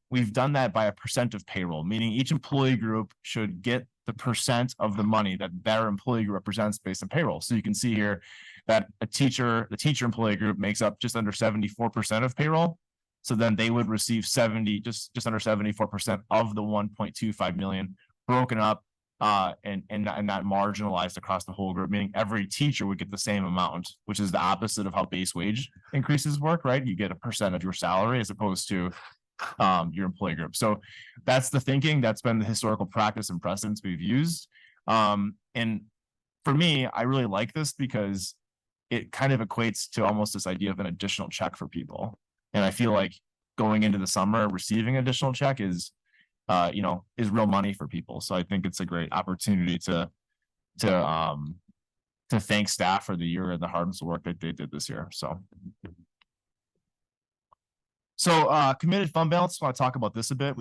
We've done that by a % of payroll, meaning each employee group should get the % of the money that their employee group represents based on payroll. So you can see here that the teacher employee group makes up just under 74% of payroll. So then they would receive just under 74% of the 1.25 million broken up and not marginalized across the whole group, meaning every teacher would get the same amount, which is the opposite of how base wage increases work, right? You get a % of your salary as opposed to your employee group. So that's the thinking. That's been the historical practice and precedents we've used. And for me, I really like this because it kind of equates to almost this idea of an additional check for people. And I feel like going into the summer, receiving an additional check is real money for people. So I think it's a great opportunity to thank staff for the year and the hard work that they did this year. So committed fund balance, I want to talk about this a bit.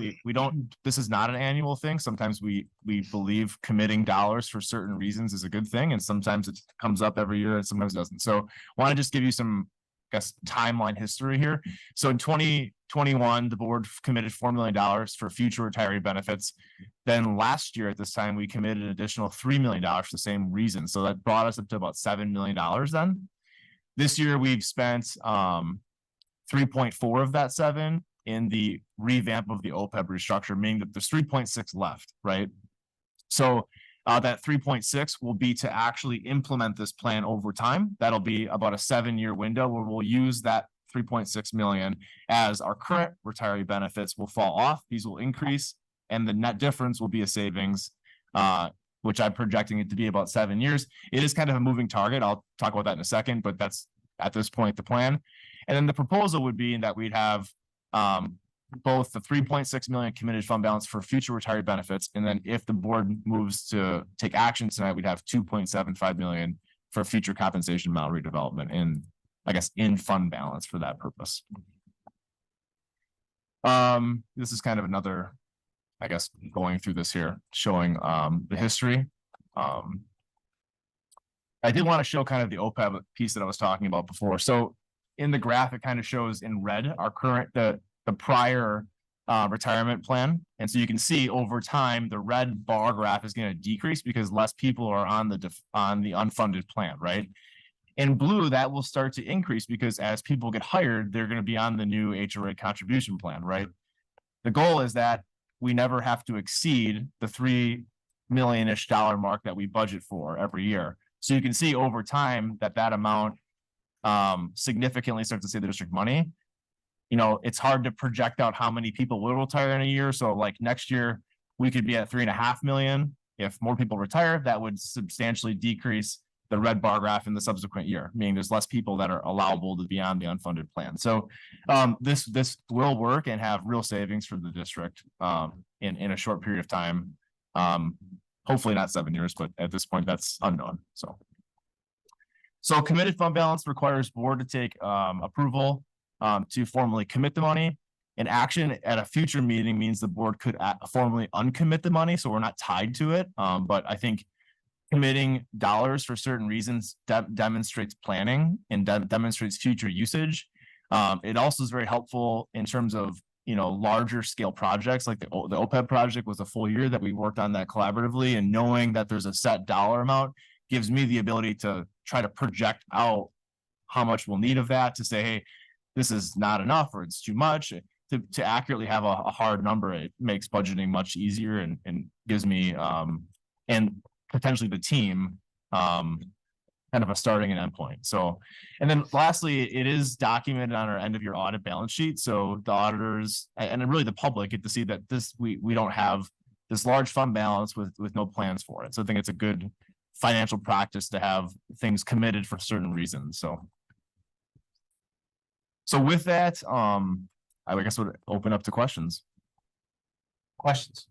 This is not an annual thing. Sometimes we believe committing dollars for certain reasons is a good thing. And sometimes it comes up every year and sometimes it doesn't. So I want to just give you some, timeline history here. So in 2021, the board committed $4 million for future retiree benefits. Then last year at this time, we committed an additional $3 million for the same reason. So that brought us up to about $7 million then. This year we've spent 3.4 of that 7 in the revamp of the OPEB restructure, meaning that there's 3.6 left, right? So that 3.6 will be to actually implement this plan over time. That'll be about a 7-year window where we'll use that 3.6 million as our current retiree benefits will fall off. These will increase and the net difference will be a savings which I'm projecting it to be about 7 years. It is kind of a moving target. I'll talk about that in a second, but that's at this point the plan. And then the proposal would be that we'd have both the 3.6 million committed fund balance for future retiree benefits. And then if the board moves to take action tonight, we'd have 2.75 million for future compensation model redevelopment and I guess in fund balance for that purpose. This is kind of another, I guess, going through this here, showing the history. I did want to show kind of the OPEB piece that I was talking about before. So in the graph, it kind of shows in red our current, the prior retirement plan. And so you can see over time, the red bar graph is going to decrease because less people are on the unfunded plan, right? In blue, that will start to increase because as people get hired, they're going to be on the new HRA contribution plan, right? The goal is that we never have to exceed the $3 million-ish mark that we budget for every year. So you can see over time that amount significantly starts to save the district money. You know, it's hard to project out how many people will retire in a year. So like next year, we could be at 3.5 million. If more people retire, that would substantially decrease the red bar graph in the subsequent year, meaning there's less people that are allowable to be on the unfunded plan. So this will work and have real savings for the district in a short period of time. Hopefully not 7 years, but at this point that's unknown. So committed fund balance requires board to take approval to formally commit the money. And action at a future meeting means the board could formally uncommit the money, so we're not tied to it. But I think committing dollars for certain reasons demonstrates planning and demonstrates future usage. It also is very helpful in terms of, you know, larger scale projects like the OPEB project was a full year that we worked on that collaboratively, and knowing that there's a set dollar amount gives me the ability to try to project out how much we'll need of that to say, hey, this is not enough or it's too much. To accurately have a hard number, it makes budgeting much easier and gives me and potentially the team kind of a starting and end point. So, and then lastly, it is documented on our end of year audit balance sheet. So the auditors and really the public get to see that we don't have this large fund balance with no plans for it. So I think it's a good financial practice to have things committed for certain reasons. So with that, I guess would open up to questions. Questions?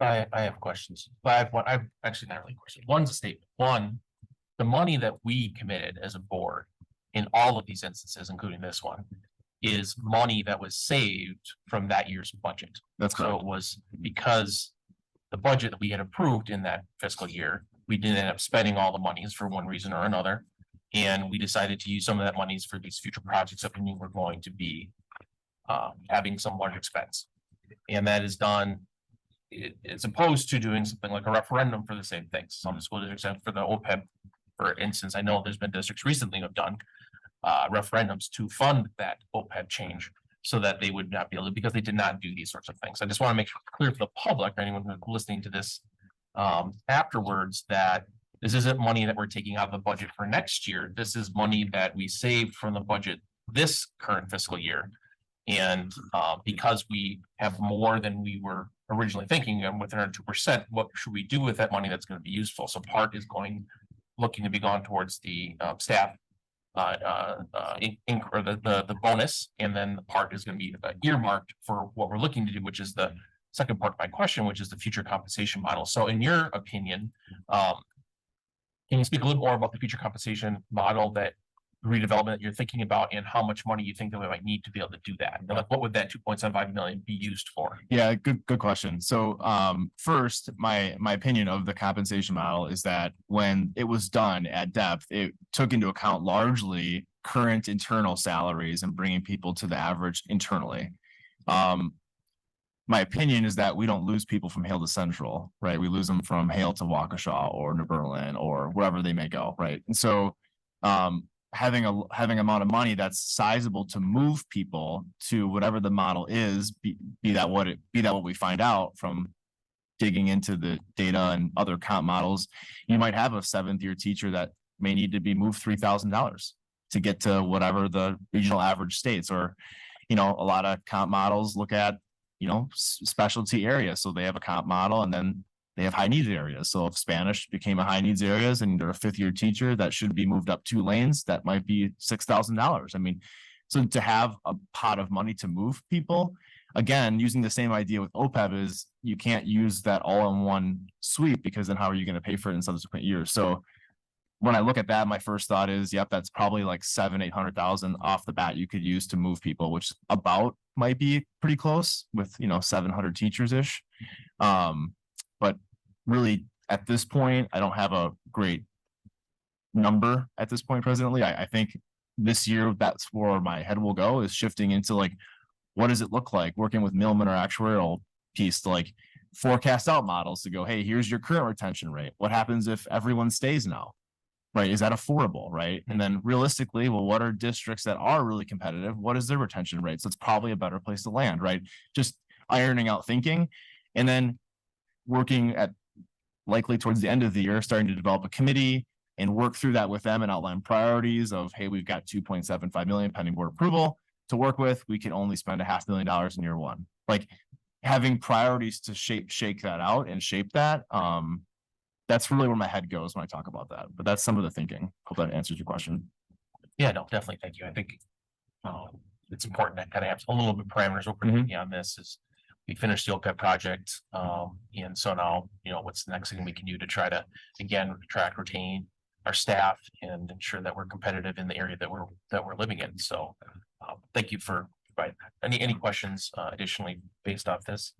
I have questions. I've actually not really questions. One's a statement. One, the money that we committed as a board in all of these instances, including this one, is money that was saved from that year's budget. That's correct. So it was because the budget that we had approved in that fiscal year, we didn't end up spending all the monies for one reason or another. And we decided to use some of that monies for these future projects that we knew were going to be having some large expense. And that is done as opposed to doing something like a referendum for the same things. Some school districts, for the OPEB, for instance, I know there's been districts recently have done referendums to fund that OPEB change so that they would not be able to, because they did not do these sorts of things. I just want to make sure clear for the public, anyone who's listening to this afterwards, that this isn't money that we're taking out of the budget for next year. This is money that we saved from the budget this current fiscal year. And because we have more than we were originally thinking, and within our 2%, what should we do with that money that's going to be useful? So part is looking to be gone towards the staff or the bonus, and then the part is going to be earmarked for what we're looking to do, which is the second part of my question, which is the future compensation model. So in your opinion, can you speak a little more about the future compensation model that redevelopment that you're thinking about, and how much money you think that we might need to be able to do that? And like, what would that 2.75 million be used for? Yeah, good question. So first, my opinion of the compensation model is that when it was done at depth, it took into account largely current internal salaries and bringing people to the average internally. My opinion is that we don't lose people from Hale to Central, right? We lose them from Hale to Waukesha or New Berlin or wherever they may go, right? And so having amount of money that's sizable to move people to whatever the model is, be that what we find out from digging into the data and other comp models. You might have a 7th year teacher that may need to be moved $3,000 to get to whatever the regional average states, or you know, a lot of comp models look at, you know, specialty areas. So they have a comp model and then they have high needs areas. So if Spanish became a high needs areas and you're a 5th year teacher, that should be moved up 2 lanes. That might be $6,000. I mean, so to have a pot of money to move people, again, using the same idea with OPEB is you can't use that all in one sweep because then how are you going to pay for it in subsequent years? So when I look at that, my first thought is, yep, that's probably like 700,000-800,000 off the bat you could use to move people, which about might be pretty close with, you know, 700 teachers ish. But really at this point, I don't have a great number at this point presently. I think this year that's where my head will go, is shifting into like, what does it look like working with Millman or actuarial piece to like forecast out models to go, hey, here's your current retention rate. What happens if everyone stays now? Right? Is that affordable? Right? And then realistically, well, what are districts that are really competitive? What is their retention rate? So it's probably a better place to land, right? Just ironing out thinking and then working at likely towards the end of the year, starting to develop a committee and work through that with them and outline priorities of, hey, we've got 2.75 million pending board approval to work with. We can only spend $500,000 in year 1. Like having priorities to shake that out and shape that. That's really where my head goes when I talk about that. But that's some of the thinking. Hope that answers your question. Yeah, no, definitely. Thank you. I think it's important to kind of have a little bit of parameters we're thinking on this is we finished the OPEB project. And so now, you know, what's the next thing we can do to try to, again, attract, retain our staff and ensure that we're competitive in the area that we're living in. So thank you for providing that. Any questions additionally based off this?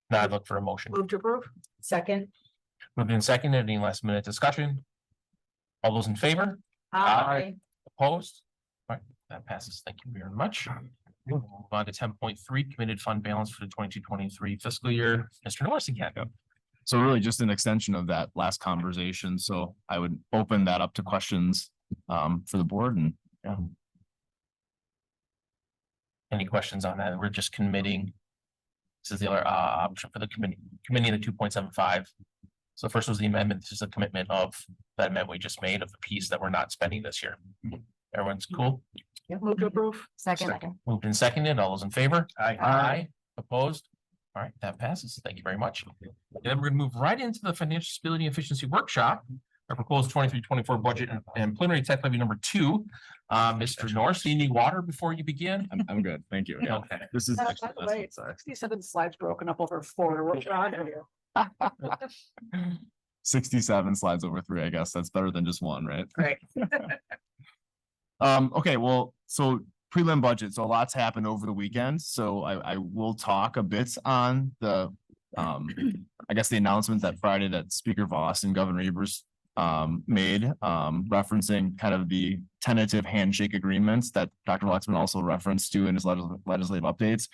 Now I'd look for a motion. Move to approve. Second. Moved in second, any last minute discussion? All those in favor? Aye. Opposed? All right, that passes. Thank you very much. We'll move on to 10.3 committed fund balance for the 22-23 fiscal year. Mr. Norris again. So really just an extension of that last conversation. So I would open that up to questions for the board and yeah. Any questions on that? We're just committing. This is the other option for the committee the 2.75. So first was the amendment. This is a commitment of that amendment we just made of the piece that we're not spending this year. Everyone's cool? Yeah, move to approve. Second. Moved and seconded. All those in favor? Aye. Opposed? All right, that passes. Thank you very much. And then we're gonna move right into the financial stability and efficiency workshop. Our proposed 23-24 budget and preliminary tech levy number 2. Mr. Norris, do you need water before you begin? I'm good. Thank you. Yeah. Okay. This is By actually, the way, 67 slides broken up over 4. We're on here. 67 slides over 3. I guess that's better than just 1, right? Right. Okay, well, so prelim budget. So a lot's happened over the weekend. So I will talk a bit on the I guess the announcement that Friday that Speaker Voss and Governor Evers made referencing kind of the tentative handshake agreements that Dr. Lexman also referenced to in his legislative updates.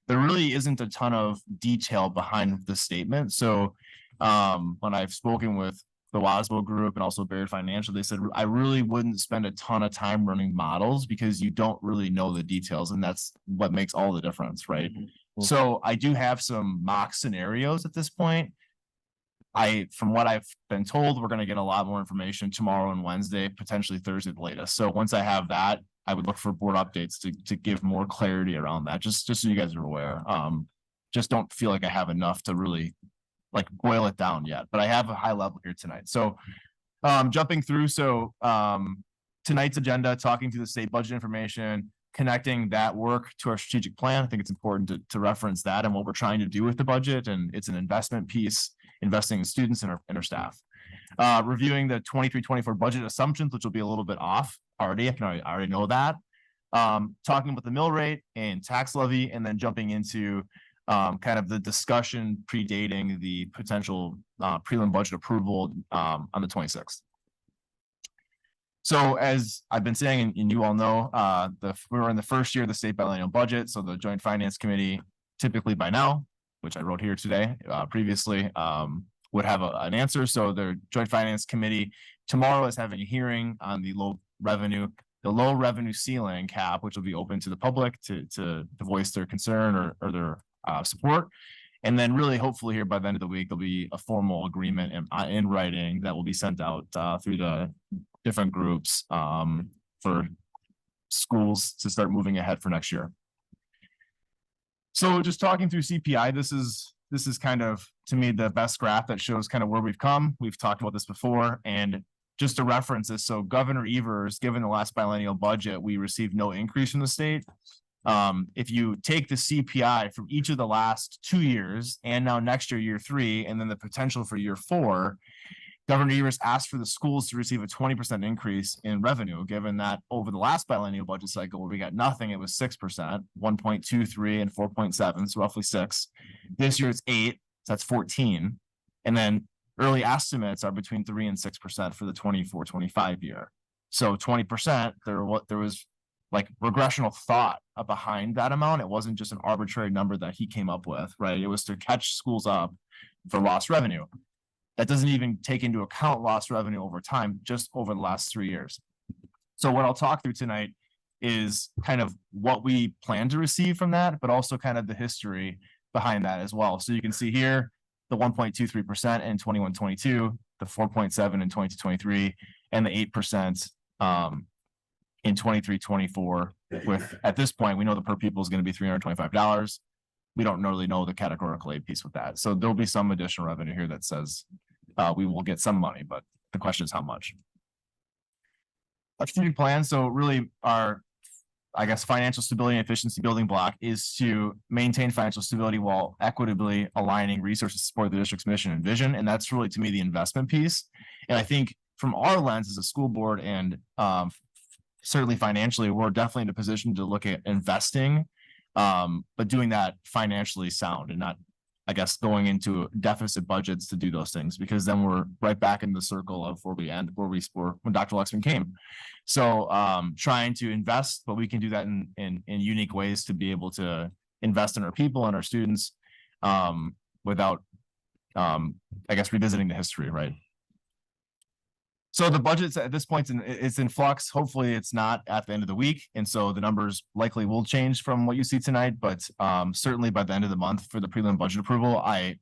There really isn't a ton of detail behind the statement. So when I've spoken with the WASBO group and also Baird Financial, they said, I really wouldn't spend a ton of time running models because you don't really know the details. And that's what makes all the difference, right? Mm-hmm. So I do have some mock scenarios at this point. From what I've been told, we're going to get a lot more information tomorrow and Wednesday, potentially Thursday at the latest. So once I have that, I would look for board updates to give more clarity around that, just so you guys are aware. Just don't feel like I have enough to really like boil it down yet, but I have a high level here tonight. So jumping through, tonight's agenda, talking through the state budget information, connecting that work to our strategic plan. I think it's important to reference that and what we're trying to do with the budget. And it's an investment piece, investing in students and our staff. Reviewing the 23-24 budget assumptions, which will be a little bit off already. I already know that. Talking about the mill rate and tax levy, and then jumping into kind of the discussion predating the potential prelim budget approval on the 26th. So as I've been saying, and you all know, we're in the first year of the state biennial budget. So the Joint Finance Committee, typically by now, which I wrote here today, previously, would have an answer. So the Joint Finance Committee tomorrow is having a hearing on the low revenue ceiling cap, which will be open to the public to voice their concern or their support. And then really, hopefully here by the end of the week, there'll be a formal agreement in writing that will be sent out through the different groups for schools to start moving ahead for next year. So just talking through CPI, this is kind of, to me, the best graph that shows kind of where we've come. We've talked about this before, and just to reference this, so Governor Evers, given the last biennial budget, we received no increase from the state. If you take the CPI from each of the last 2 years and now next year, year 3, and then the potential for year 4, Governor Evers asked for the schools to receive a 20% increase in revenue, given that over the last biennial budget cycle where we got nothing, it was 6%, 1.23 and 4.7, so roughly 6. This year it's 8, so that's 14. And then early estimates are between 3 and 6% for the 24-25 year. So 20%, there was like regressional thought behind that amount. It wasn't just an arbitrary number that he came up with, right? It was to catch schools up for lost revenue. That doesn't even take into account lost revenue over time, just over the last 3 years. So what I'll talk through tonight is kind of what we plan to receive from that, but also kind of the history behind that as well. So you can see here, the 1.23% in 21-22, the 4.7 in 22-23, and the 8% in 23-24. With, at this point, we know the per pupil is going to be $325. We don't really know the categorical aid piece with that. So there'll be some additional revenue here that says we will get some money, but the question is how much. Our strategic plan, so really our, I guess, financial stability and efficiency building block is to maintain financial stability while equitably aligning resources to support the district's mission and vision. And that's really, to me, the investment piece. And I think from our lens as a school board and certainly financially, we're definitely in a position to look at investing, but doing that financially sound and not, I guess, going into deficit budgets to do those things, because then we're right back in the circle of where we were when Dr. Lexman came. So trying to invest, but we can do that in unique ways to be able to invest in our people and our students without, I guess, revisiting the history, right? So the budget's at this point, it's in flux. Hopefully it's not at the end of the week. And so the numbers likely will change from what you see tonight, but certainly by the end of the month for the prelim budget approval, I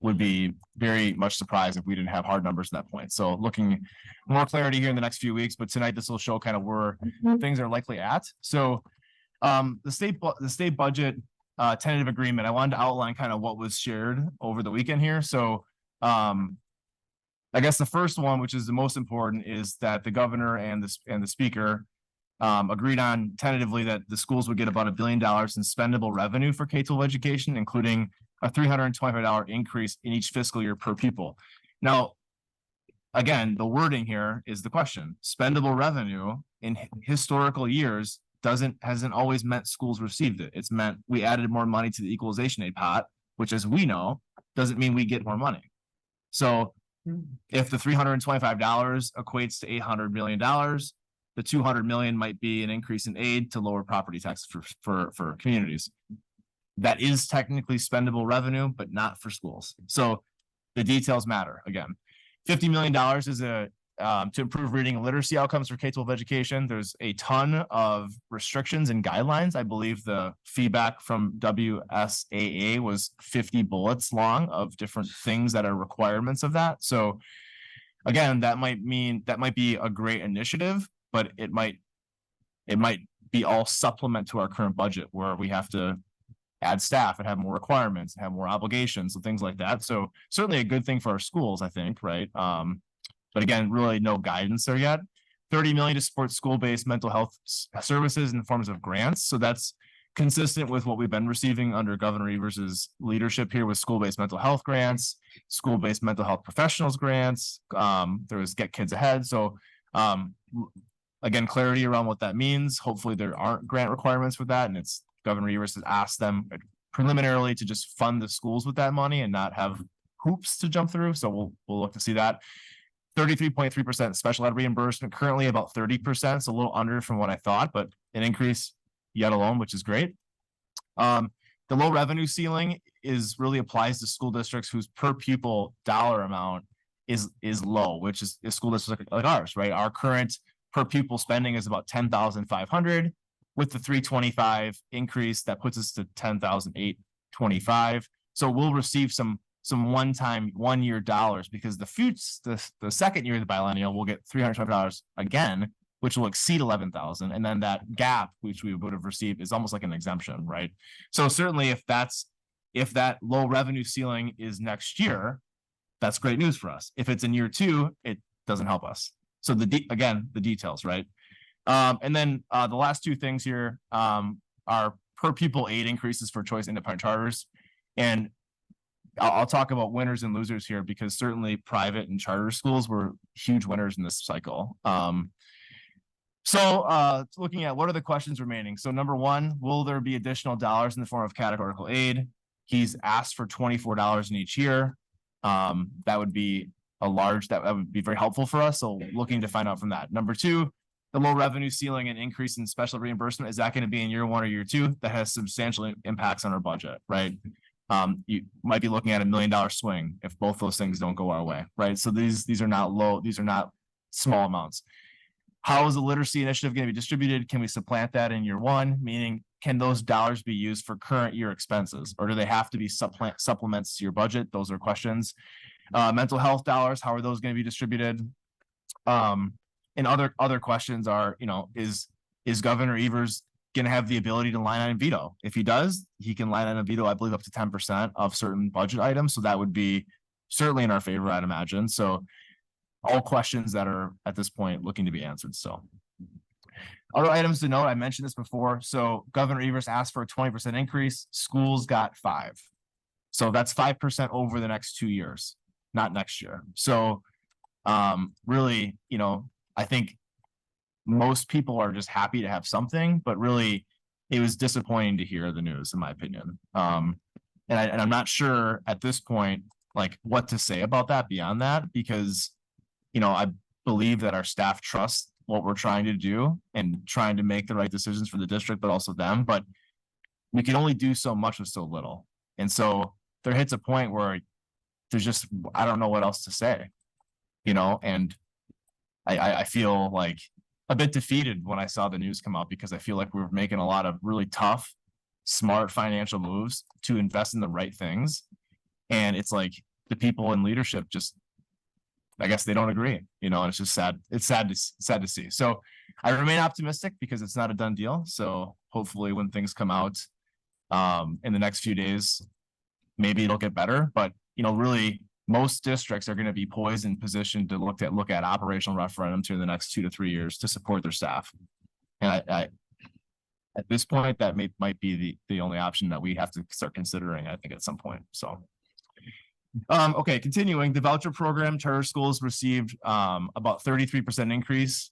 would be very much surprised if we didn't have hard numbers at that point. So looking more clarity here in the next few weeks, but tonight this will show kind of where things are likely at. So the state budget tentative agreement, I wanted to outline kind of what was shared over the weekend here. So I guess the first one, which is the most important, is that the governor and the speaker agreed on tentatively that the schools would get about $1 billion in spendable revenue for K-12 education, including a $325 increase in each fiscal year per pupil. Now, again, the wording here is the question. Spendable revenue in historical years hasn't always meant schools received it. It's meant we added more money to the equalization aid pot, which, as we know, doesn't mean we get more money. So if the $325 equates to $800 million, the $200 million might be an increase in aid to lower property taxes for communities. That is technically spendable revenue, but not for schools. So the details matter. Again, $50 million is to improve reading and literacy outcomes for K-12 education. There's a ton of restrictions and guidelines. I believe the feedback from WSAA was 50 bullets long of different things that are requirements of that. So again, that might be a great initiative, but it might be all supplement to our current budget where we have to add staff and have more requirements and have more obligations and things like that. So certainly a good thing for our schools, I think, right? But again, really no guidance there yet. $30 million to support school-based mental health services in the forms of grants. So that's consistent with what we've been receiving under Governor Evers's leadership here with school-based mental health grants, school-based mental health professionals grants. There was Get Kids Ahead. So again, clarity around what that means. Hopefully there aren't grant requirements for that. And it's Governor Evers has asked them preliminarily to just fund the schools with that money and not have hoops to jump through. So we'll look to see that. 33.3% special ed reimbursement, currently about 30%, so a little under from what I thought, but an increase yet alone, which is great. The low revenue ceiling really applies to school districts whose per pupil dollar amount is low, which is school districts like ours, right? Our current per pupil spending is about $10,500. With the 325 increase, that puts us to $10,825. So we'll receive some one-time 1 year dollars because the second year of the biennial will get $325 again which will exceed 11,000. And then that gap, which we would have received, is almost like an exemption, right? So certainly if that low revenue ceiling is next year, that's great news for us. If it's in year 2, it doesn't help us. So again, the details, right? And then the last 2 things here are per pupil aid increases for choice independent charters. And I'll talk about winners and losers here, because certainly private and charter schools were huge winners in this cycle. So looking at what are the questions remaining? So number 1, will there be additional dollars in the form of categorical aid? He's asked for $24 in each year. That would be that would be very helpful for us. So looking to find out from that. Number 2, the low revenue ceiling and increase in special reimbursement, is that going to be in year 1 or year 2? That has substantial impacts on our budget, right? You might be looking at $1 million swing if both those things don't go our way, right? So these are not low, these are not small amounts. How is the literacy initiative going to be distributed? Can we supplant that in year 1? Meaning, can those dollars be used for current year expenses, or do they have to be supplements to your budget? Those are questions. Mental health dollars, how are those going to be distributed? And other questions are, is Governor Evers going to have the ability to line item veto? If he does, he can line item veto, I believe, up to 10% of certain budget items. So that would be certainly in our favor, I'd imagine. So all questions that are at this point looking to be answered. So other items to note, I mentioned this before. So Governor Evers asked for a 20% increase. Schools got 5%. So that's 5% over the next 2 years, not next year. So really, I think most people are just happy to have something, but really it was disappointing to hear the news, in my opinion. And I'm not sure at this point, like, what to say about that beyond that, because, I believe that our staff trusts what we're trying to do and trying to make the right decisions for the district, but also them. But we can only do so much with so little. And so there hits a point where there's just, I don't know what else to say, and I feel like a bit defeated when I saw the news come out, because I feel like we're making a lot of really tough, smart financial moves to invest in the right things. And it's like the people in leadership just, I guess they don't agree, and it's just sad. It's sad to see. So I remain optimistic because it's not a done deal. So hopefully when things come out in the next few days, maybe it'll get better. But, really most districts are going to be poised in position to look at operational referendums here in the next 2 to 3 years to support their staff. And I at this point, that might be the only option that we have to start considering, I think, at some point. So okay, continuing, the voucher program, charter schools received about 33% increase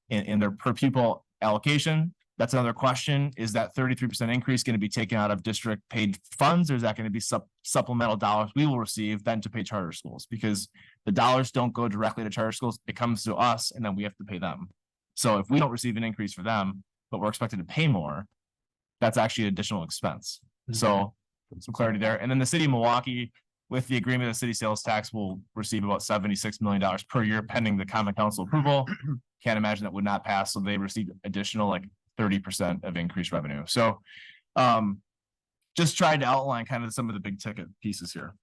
in their per pupil allocation. That's another question. Is that 33% increase going to be taken out of district paid funds, or is that going to be supplemental dollars we will receive then to pay charter schools? Because the dollars don't go directly to charter schools. It comes to us and then we have to pay them. So if we don't receive an increase for them, but we're expected to pay more, that's actually an additional expense. So some clarity there. And then the city of Milwaukee, with the agreement of city sales tax, will receive about $76 million per year pending the common council approval. Can't imagine that would not pass. So they received additional 30% of increased revenue. So just tried to outline kind of some of the big ticket pieces here.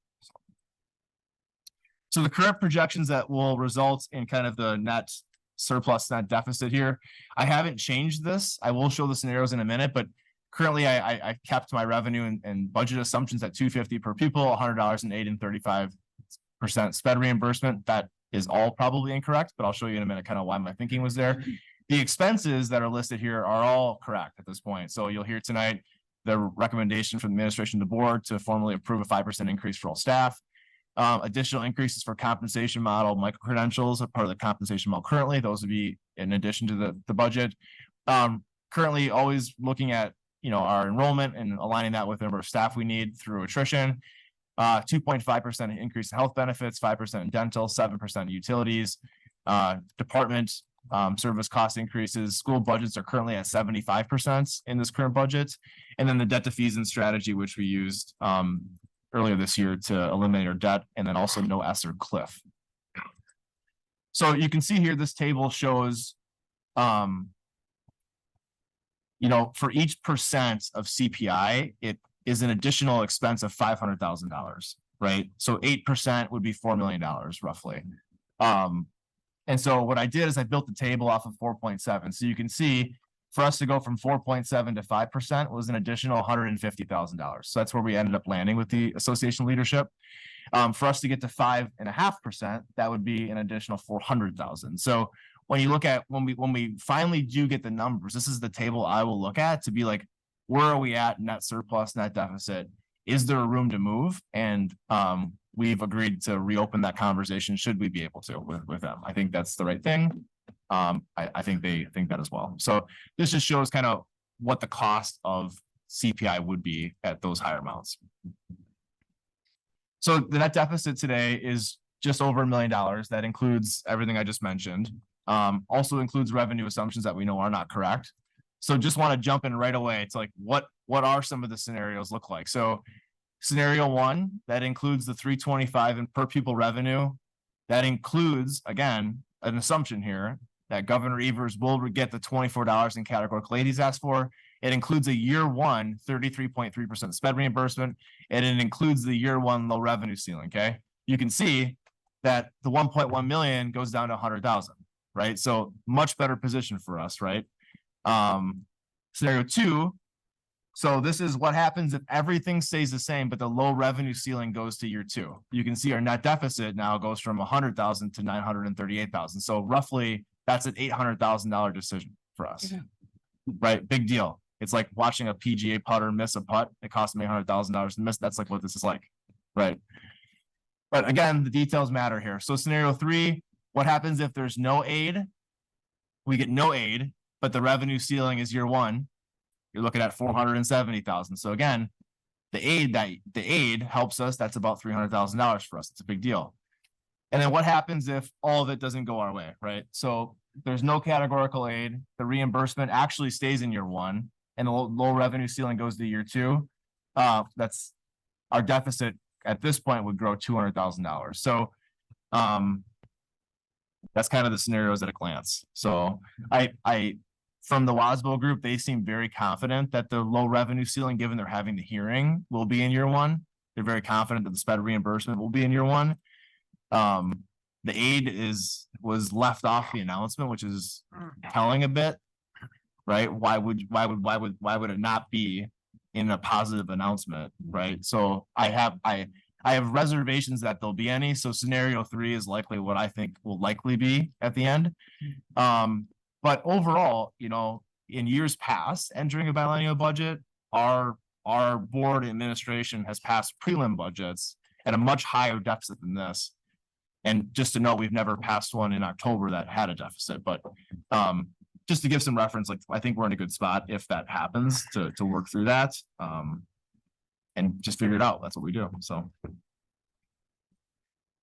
So the current projections that will result in kind of the net surplus, net deficit here, I haven't changed this. I will show the scenarios in a minute, but currently I kept my revenue and budget assumptions at $250 per pupil, $100 in aid and 35% sped reimbursement. That is all probably incorrect, but I'll show you in a minute kind of why my thinking was there. The expenses that are listed here are all correct at this point. So you'll hear tonight the recommendation from the administration to the board to formally approve a 5% increase for all staff. Additional increases for compensation model, micro-credentials are part of the compensation model currently. Those would be in addition to the budget. Currently always looking at, our enrollment and aligning that with the number of staff we need through attrition. 2.5% increase in health benefits, 5% in dental, 7% in utilities. Department service cost increases. School budgets are currently at 75% in this current budget. And then the debt to fees and strategy, which we used earlier this year to eliminate our debt, and then also no ESSER cliff. So you can see here, this table shows, for each percent of CPI, it is an additional expense of $500,000, right? So 8% would be $4 million roughly. And so what I did is I built the table off of 4.7. So you can see for us to go from 4.7 to 5% was an additional $150,000. So that's where we ended up landing with the association leadership. For us to get to 5.5%, that would be an additional 400,000. So when you look at when we finally do get the numbers, this is the table I will look at to be like, where are we at net surplus, net deficit? Is there a room to move? And we've agreed to reopen that conversation should we be able to with them. I think that's the right thing. I think they think that as well. So this just shows kind of what the cost of CPI would be at those higher amounts. So the net deficit today is just over $1 million. That includes everything I just mentioned. Also includes revenue assumptions that we know are not correct. So just want to jump in right away. It's like, what are some of the scenarios look like? So scenario one, that includes the 325 in per pupil revenue. That includes, again, an assumption here that Governor Evers will get the $24 in categorical aid he's asked for. It includes a year one 33.3% sped reimbursement, and it includes the year one low revenue ceiling. Okay, you can see that the 1.1 million goes down to 100,000, right? So much better position for us, right? Scenario two. So this is what happens if everything stays the same, but the low revenue ceiling goes to year two. You can see our net deficit now goes from 100,000 to 938,000. So roughly that's an $800,000 decision for us, right? Big deal. It's like watching a PGA putter miss a putt. It cost me $800,000 to miss. That's like what this is like, right? But again, the details matter here. So scenario three, what happens if there's no aid? We get no aid, but the revenue ceiling is year one. You're looking at 470,000. So again, the aid helps us. That's about $300,000 for us. It's a big deal. And then what happens if all of it doesn't go our way, right? So there's no categorical aid. The reimbursement actually stays in year one, and the low revenue ceiling goes to year two. That's our deficit at this point would grow $200,000. So that's kind of the scenarios at a glance. So I from the Wasbo group, they seem very confident that the low revenue ceiling, given they're having the hearing, will be in year one. They're very confident that the sped reimbursement will be in year one. The aid was left off the announcement, which is telling a bit, right? Why would it not be in a positive announcement, right? So I have reservations that there'll be any. So scenario three is likely what I think will likely be at the end. But overall, you know, in years past, entering a biennial budget, our board administration has passed prelim budgets at a much higher deficit than this. And just to note, we've never passed one in October that had a deficit, but just to give some reference, like I think we're in a good spot if that happens to work through that. And just figure it out. That's what we do. So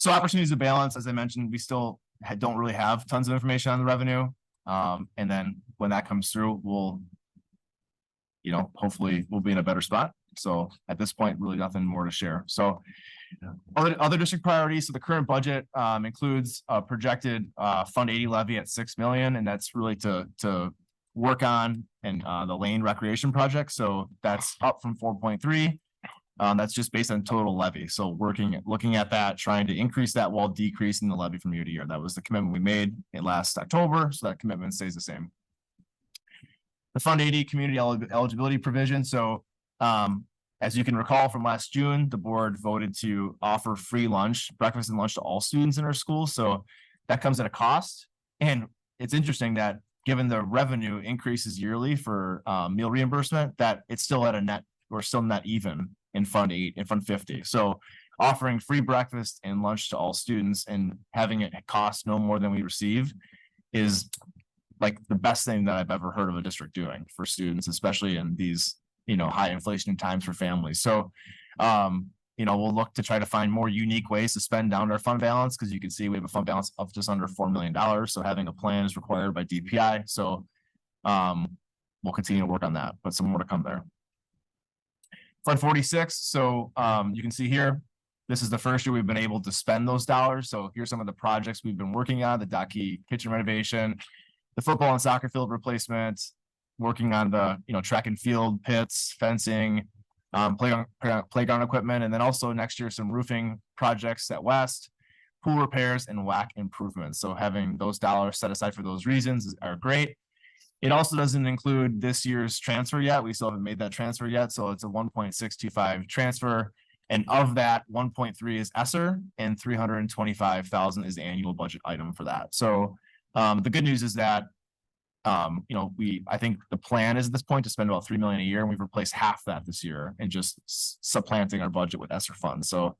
opportunities to balance, as I mentioned, we still don't really have tons of information on the revenue. And then when that comes through, we'll, you know, hopefully we'll be in a better spot. So at this point, really nothing more to share. So other district priorities. So the current budget includes a projected Fund 80 levy at 6 million, and that's really to work on and the lane recreation project. So that's up from 4.3. That's just based on total levy. So looking at that, trying to increase that while decreasing the levy from year to year. That was the commitment we made in last October. So that commitment stays the same. The Fund 80 community eligibility provision. So as you can recall from last June, the board voted to offer free lunch, breakfast and lunch to all students in our schools. So that comes at a cost. And it's interesting that given the revenue increases yearly for meal reimbursement, that it's still at a net, we're still not even in Fund 8 and Fund 50. So offering free breakfast and lunch to all students and having it cost no more than we receive is like the best thing that I've ever heard of a district doing for students, especially in these, you know, high inflation times for families. So, you know, we'll look to try to find more unique ways to spend down our fund balance, because you can see we have a fund balance of just under $4 million. So having a plan is required by DPI. So we'll continue to work on that, but some more to come there. Fund 46. So you can see here, this is the first year we've been able to spend those dollars. So here's some of the projects we've been working on: the Docky kitchen renovation, the football and soccer field replacement, working on the, you know, track and field pits, fencing, playground equipment, and then also next year some roofing projects at West. pool repairs and WAC improvements. So having those dollars set aside for those reasons are great. It also doesn't include this year's transfer yet. We still haven't made that transfer yet. So it's a 1.625 transfer. And of that, 1.3 is ESSER and 325,000 is the annual budget item for that. So the good news is that you know, I think the plan is at this point to spend about 3 million a year, and we've replaced half that this year and just supplanting our budget with ESSER funds. So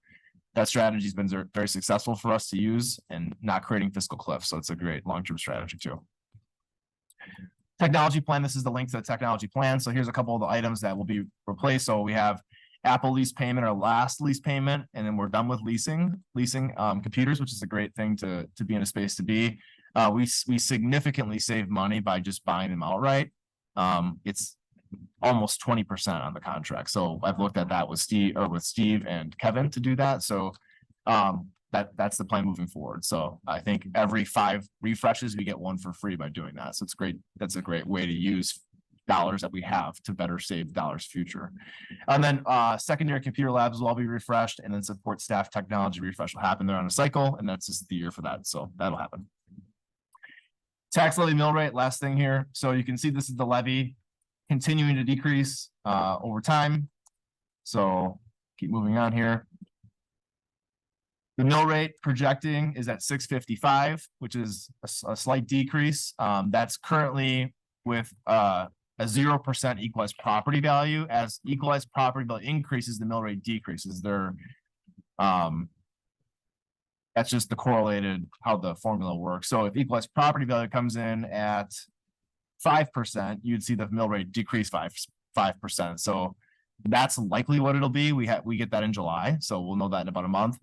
that strategy has been very successful for us to use and not creating fiscal cliffs. So it's a great long-term strategy too. Technology plan. This is the link to the technology plan. So here's a couple of the items that will be replaced. So we have Apple lease payment, our last lease payment, and then we're done with leasing computers, which is a great thing to be in a space to be. We significantly save money by just buying them outright. It's almost 20% on the contract. So I've looked at that with Steve and Kevin to do that. So that's the plan moving forward. So I think every 5 refreshes, we get 1 for free by doing that. So it's great. That's a great way to use dollars that we have to better save dollars future. And then secondary computer labs will all be refreshed, and then support staff technology refresh will happen. They're on a cycle, and that's just the year for that. So that'll happen. Tax levy mill rate, last thing here. So you can see this is the levy continuing to decrease over time. So keep moving on here. The mill rate projecting is at 655, which is a slight decrease. That's currently with a 0% equalized property value. As equalized property value increases, the mill rate decreases. That's just the correlated how the formula works. So if equalized property value comes in at 5%, you'd see the mill rate decrease 5%. So that's likely what it'll be. We get that in July, so we'll know that in about a month.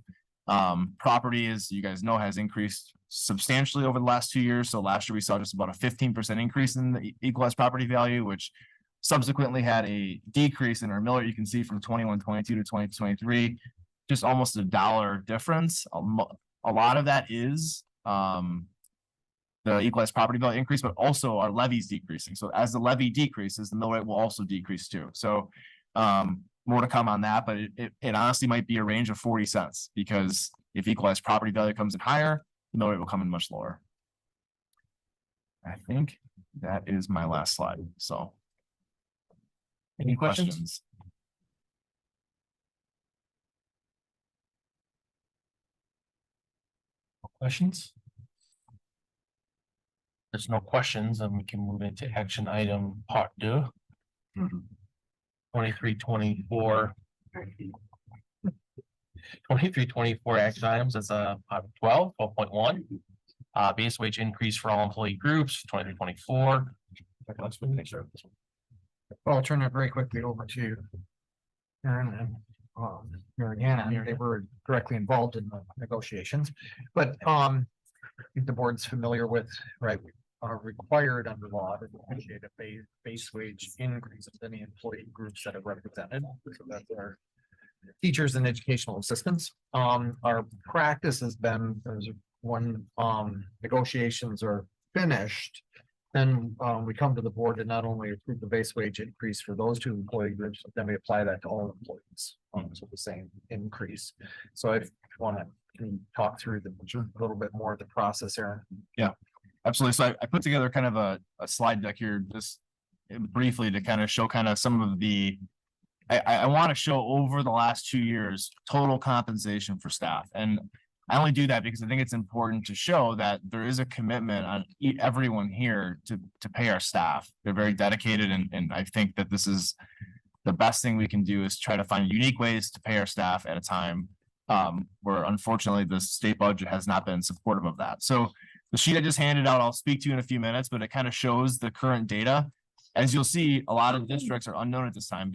Property, as you guys know, has increased substantially over the last 2 years. So last year we saw just about a 15% increase in the equalized property value, which subsequently had a decrease in our mill rate. You can see from 21-22 to 20-23, just almost $1 difference. A lot of that is the equalized property value increase, but also our levies decreasing. So as the levy decreases, the mill rate will also decrease too. So more to come on that, but it honestly might be a range of 40 cents, because if equalized property value comes in higher, the mill rate will come in much lower. I think that is my last slide. So any questions? Questions? There's no questions, and we can move into action item part 2. 23-24 action items as a 12.1. Base wage increase for all employee groups, 23-24. Let's make sure of this one. Well, I'll turn it very quickly over to Aaron and Mary Ann. They were directly involved in the negotiations, but I think the board's familiar with, right, are required under law to negotiate a base wage increase of any employee groups that are represented. So that's our teachers and educational assistants. Our practice has been, when negotiations are finished, then we come to the board to not only approve the base wage increase for those 2 employee groups, but then we apply that to all employees. So the same increase. So if you want to talk through a little bit more of the process, Aaron. Yeah, absolutely. So I put together kind of a slide deck here just briefly to kind of show kind of some of the, I want to show over the last 2 years total compensation for staff. And I only do that because I think it's important to show that there is a commitment on everyone here to pay our staff. They're very dedicated, and I think that this is the best thing we can do, is try to find unique ways to pay our staff at a time where unfortunately the state budget has not been supportive of that. So the sheet I just handed out, I'll speak to in a few minutes, but it kind of shows the current data. As you'll see, a lot of districts are unknown at this time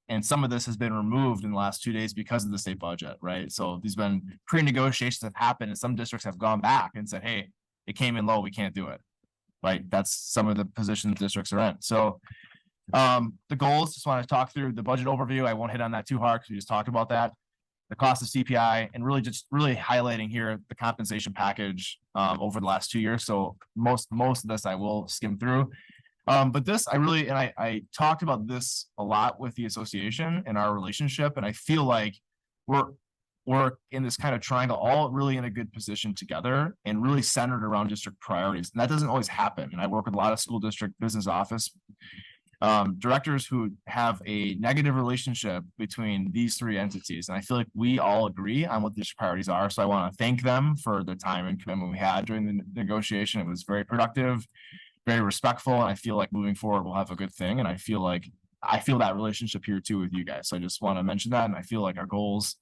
and some of this has been removed in the last 2 days because of the state budget, right? So these been pre-negotiations have happened, and some districts have gone back and said, hey, it came in low, we can't do it. Right? That's some of the positions districts are in. So the goals, just want to talk through the budget overview. I won't hit on that too hard because we just talked about that. The cost of CPI, and really highlighting here the compensation package over the last 2 years. So most of this I will skim through. But this I talked about this a lot with the association and our relationship, and I feel like we're work in this kind of triangle, all really in a good position together and really centered around district priorities. And that doesn't always happen. And I work with a lot of school district business office directors who have a negative relationship between these three entities. And I feel like we all agree on what these priorities are. So I want to thank them for the time and commitment we had during the negotiation. It was very productive, very respectful. And I feel like moving forward, we'll have a good thing. And I feel that relationship here too with you guys. So I just want to mention that. And I feel like our goals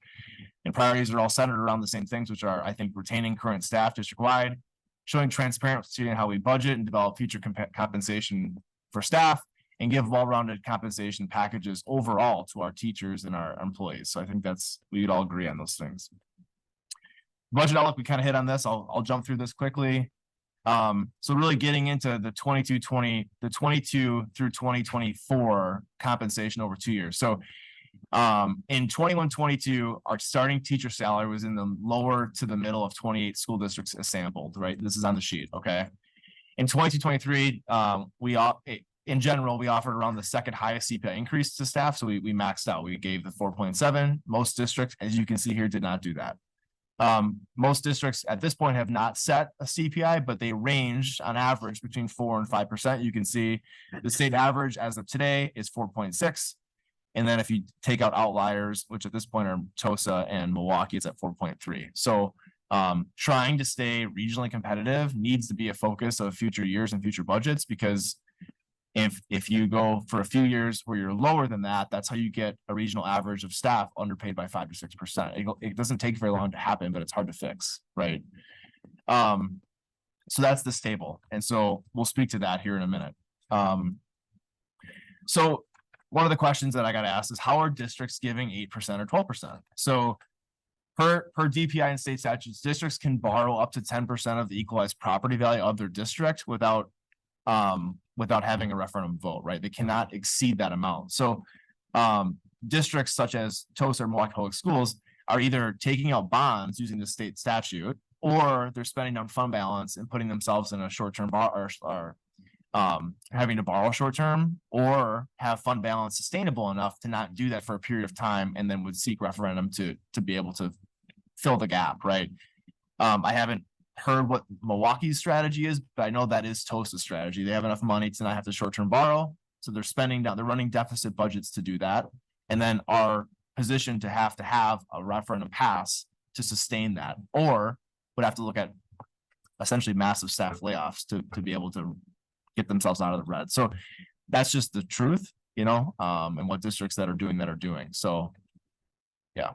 and priorities are all centered around the same things, which are, I think, retaining current staff district-wide, showing transparency in how we budget and develop future compensation for staff, and give well-rounded compensation packages overall to our teachers and our employees. So I think we'd all agree on those things. Budget outlook, we kind of hit on this. I'll jump through this quickly. So really getting into the 22 through 2024 compensation over 2 years. So in 21-22, our starting teacher salary was in the lower to the middle of 28 school districts sampled, right? This is on the sheet, okay? In 22-23, in general, we offered around the second highest CPI increase to staff. So we maxed out. We gave the 4.7. Most districts, as you can see here, did not do that. Most districts at this point have not set a CPI, but they ranged on average between 4 and 5%. You can see the state average as of today is 4.6. And then if you take out outliers, which at this point are Tosa and Milwaukee, it's at 4.3. So trying to stay regionally competitive needs to be a focus of future years and future budgets, because if you go for a few years where you're lower than that, that's how you get a regional average of staff underpaid by 5 to 6%. It doesn't take very long to happen, but it's hard to fix, right? So that's this table. And so we'll speak to that here in a minute. So one of the questions that I got to ask is, how are districts giving 8% or 12%? So per DPI and state statutes, districts can borrow up to 10% of the equalized property value of their district without having a referendum vote, right? They cannot exceed that amount. So districts such as Tosa or Milwaukee Public Schools are either taking out bonds using the state statute, or they're spending down fund balance and putting themselves in a short-term or having to borrow short-term, or have fund balance sustainable enough to not do that for a period of time, and then would seek referendum to be able to fill the gap, right? I haven't heard what Milwaukee's strategy is, but I know that is Tosa's strategy. They have enough money to not have to short-term borrow, so they're running deficit budgets to do that, and then are positioned to have a referendum pass to sustain that, or would have to look at essentially massive staff layoffs to be able to get themselves out of the red. So that's just the truth, and what districts that are doing. So yeah.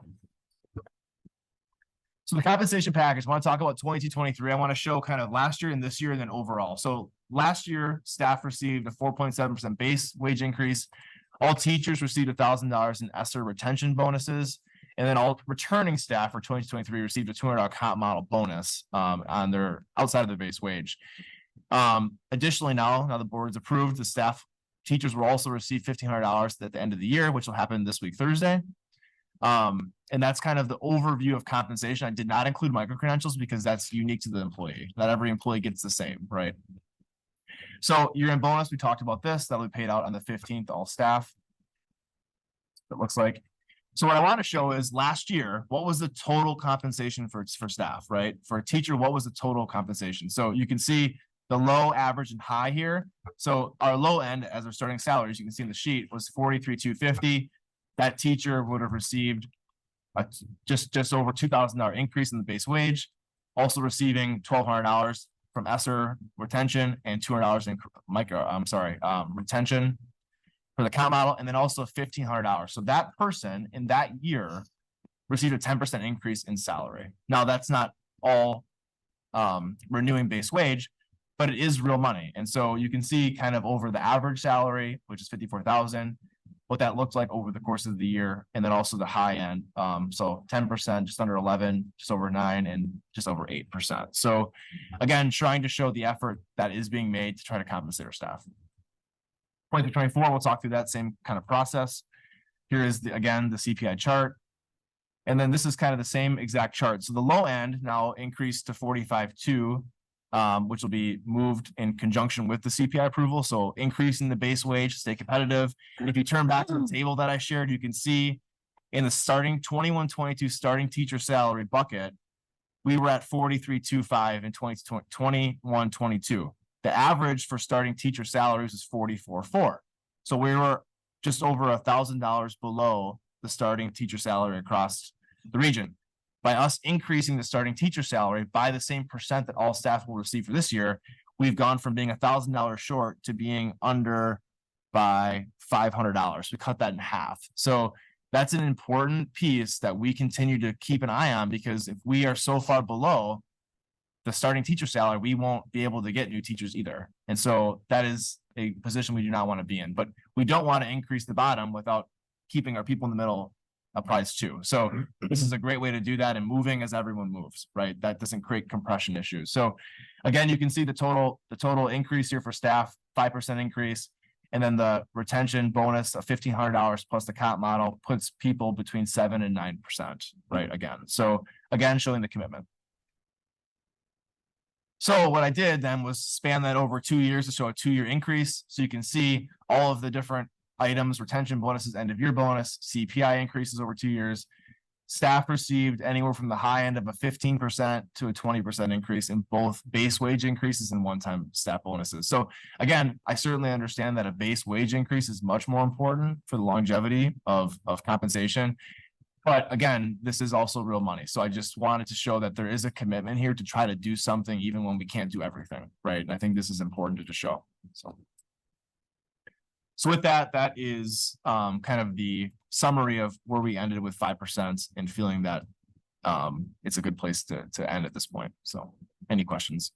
So the compensation package, I want to talk about 22-23. I want to show kind of last year and this year and then overall. So last year, staff received a 4.7% base wage increase. All teachers received $1,000 in ESSER retention bonuses. And then all returning staff for 2023 received a $200 comp model bonus on their outside of their base wage. Additionally, now the board's approved, the teachers will also receive $1,500 at the end of the year, which will happen this week, Thursday. And that's kind of the overview of compensation. I did not include micro-credentials because that's unique to the employee. Not every employee gets the same, right? So year-end bonus, we talked about this. That'll be paid out on the 15th, all staff. It looks like. So what I want to show is last year, what was the total compensation for staff, right? For a teacher, what was the total compensation? So you can see the low, average, and high here. So our low end, as our starting salaries, you can see in the sheet, was $43,250. That teacher would have received just over $2,000 increase in the base wage, also receiving $1,200 from ESSER retention and $200 in retention for the comp model, and then also $1,500. So that person in that year received a 10% increase in salary. Now that's not all renewing base wage, but it is real money. And so you can see kind of over the average salary, which is $54,000, what that looked like over the course of the year, and then also the high end. So 10%, just under 11, just over 9, and just over 8%. So again, trying to show the effort that is being made to try to compensate our staff. 23-24, we'll talk through that same kind of process. Here is again the CPI chart. And then this is kind of the same exact chart. So the low end now increased to 45.2, which will be moved in conjunction with the CPI approval. So increasing the base wage to stay competitive. And if you turn back to the table that I shared, you can see in the starting 21-22 starting teacher salary bucket, we were at 43.25 in 21-22. The average for starting teacher salaries is 44.4. So we were just over $1,000 below the starting teacher salary across the region. By us increasing the starting teacher salary by the same percent that all staff will receive for this year, we've gone from being $1,000 short to being under by $500. We cut that in half. So that's an important piece that we continue to keep an eye on, because if we are so far below the starting teacher salary, we won't be able to get new teachers either. And so that is a position we do not want to be in, but we don't want to increase the bottom without keeping our people in the middle applies too. So this is a great way to do that, and moving as everyone moves, right? That doesn't create compression issues. So again, you can see the total increase here for staff, 5% increase. And then the retention bonus of $1,500 plus the comp model puts people between 7 and 9%, right? Again, so again, showing the commitment. So what I did then was span that over 2 years to show a 2-year increase. So you can see all of the different items: retention bonuses, end of year bonus, CPI increases over 2 years. Staff received anywhere from the high end of a 15% to a 20% increase in both base wage increases and one-time staff bonuses. So again, I certainly understand that a base wage increase is much more important for the longevity of compensation. But again, this is also real money. So I just wanted to show that there is a commitment here to try to do something even when we can't do everything, right? And I think this is important to show. So with that, that is kind of the summary of where we ended with 5% and feeling that it's a good place to end at this point. So any questions?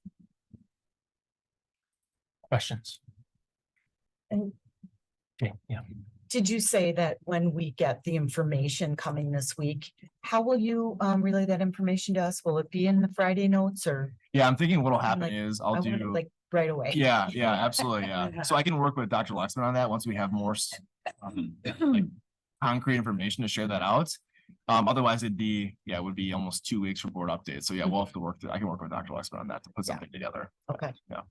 Questions? Okay, yeah. Did you say that when we get the information coming this week, how will you relay that information to us? Will it be in the Friday notes, or? Yeah, I'm thinking what'll I'm happen like- is I I'll want it, do. like right away. Yeah, absolutely, yeah. So I can work with Dr. Lexman on that once we have more like concrete information to share that out. Otherwise it would be almost 2 weeks for board updates. So yeah, we'll have to work through. I can work with Dr. Lexman on that to put something together. Okay. Yeah.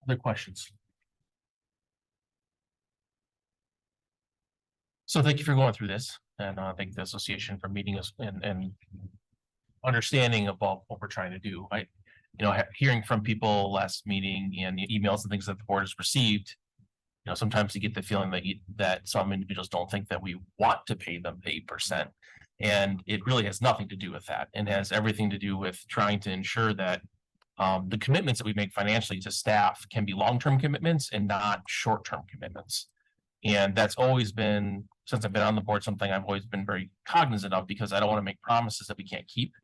Other questions? So thank you for going through this, and thank the association for meeting us and understanding about what we're trying to do. Hearing from people last meeting and the emails and things that the board has received, sometimes you get the feeling that some individuals don't think that we want to pay them 8%. And it really has nothing to do with that, and has everything to do with trying to ensure that the commitments that we make financially to staff can be long-term commitments and not short-term commitments. And that's always been, since I've been on the board, something I've always been very cognizant of, because I don't want to make promises that we can't keep.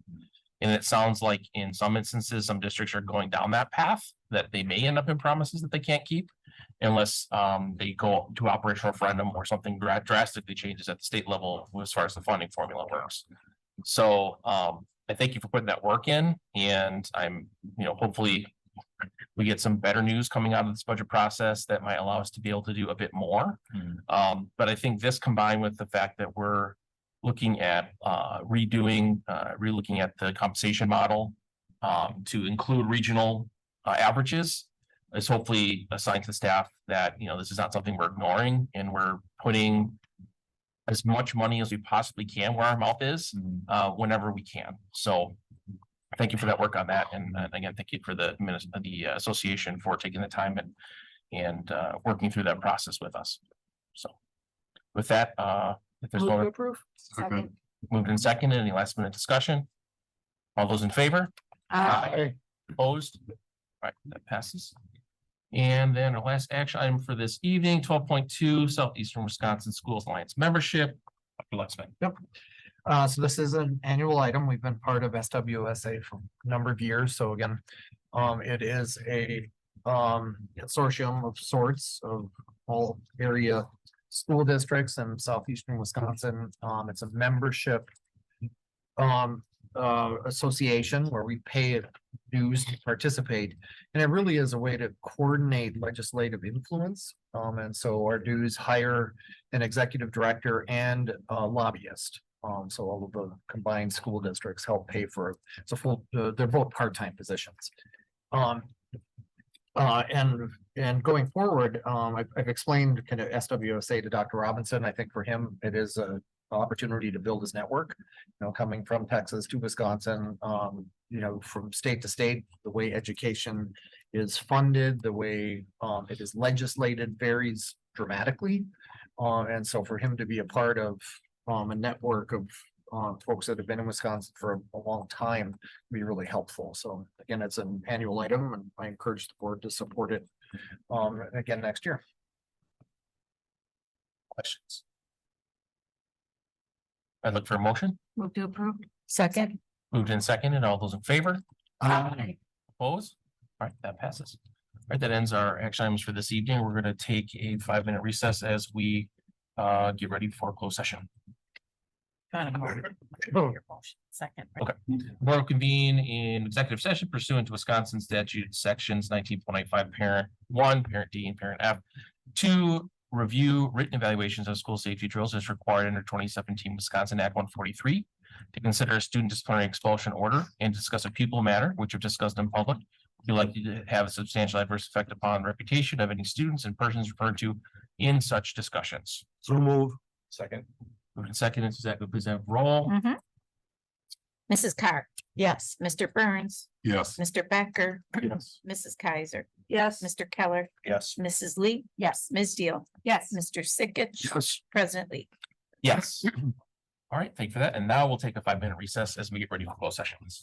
And it sounds like in some instances, some districts are going down that path, that they may end up in promises that they can't keep unless they go to operational referendum or something drastically changes at the state level as far as the funding formula works. So I thank you for putting that work in, and I'm, hopefully we get some better news coming out of this budget process that might allow us to be able to do a bit more. But I think this, combined with the fact that we're looking at relooking at the compensation model to include regional averages, is hopefully a sign to staff that, this is not something we're ignoring, and we're putting as much money as we possibly can where our mouth is whenever we can. So thank you for that work on that. And again, thank you for the association for taking the time and working through that process with us. So with that, if there's no Approve. Second. moved in second, any last minute discussion? All those in favor? Opposed? All right, that passes. And then our last action item for this evening, 12.2 Southeastern Wisconsin Schools Alliance membership. Dr. Lexman. Yep. So this is an annual item. We've been part of SWSA for a number of years. So again, it is a consortium of sorts of all area school districts in southeastern Wisconsin. It's a membership association where we pay dues to participate, and it really is a way to coordinate legislative influence. And so our dues hire an executive director and a lobbyist. So all of the combined school districts help pay for it. It's a full, they're both part-time positions. And going forward, I've explained kind of SWSA to Dr. Robinson. I think for him, it is a opportunity to build his network. You know, coming from Texas to Wisconsin, you know, from state to state, the way education is funded, the way it is legislated varies dramatically. And so for him to be a part of a network of folks that have been in Wisconsin for a long time be really helpful. So again, it's an annual item and I encourage the board to support it again next year. Questions? I look for a motion. Move to approve. Second. Moved in second, and all those in favor? Aye. Opposed? All right, that passes. All right, that ends our action items for this evening. We're gonna take a 5-minute recess as we get ready for closed session. Second. Okay. Board will convene in executive session pursuant to Wisconsin statute sections 19.5 parent 1, parent D, and parent F. To review written evaluations of school safety drills as required under 2017 Wisconsin Act 143. To consider a student disciplinary expulsion order and discuss a pupil matter, which if discussed in public, be likely to have a substantial adverse effect upon reputation of any students and persons referred to in such discussions. So move. Second. Moving second, is that we please have roll? Mrs. Carr, Yes. Mr. Burns, Yes. Mr. Becker, Yes. Mrs. Kaiser, Yes. Mr. Keller, Yes. Mrs. Lee, Yes. Ms. Deal, Yes. Mr. Sickich, Yes. President Lee. Yes. All right, thank you for that. And now we'll take a 5-minute recess as we get ready for closed sessions.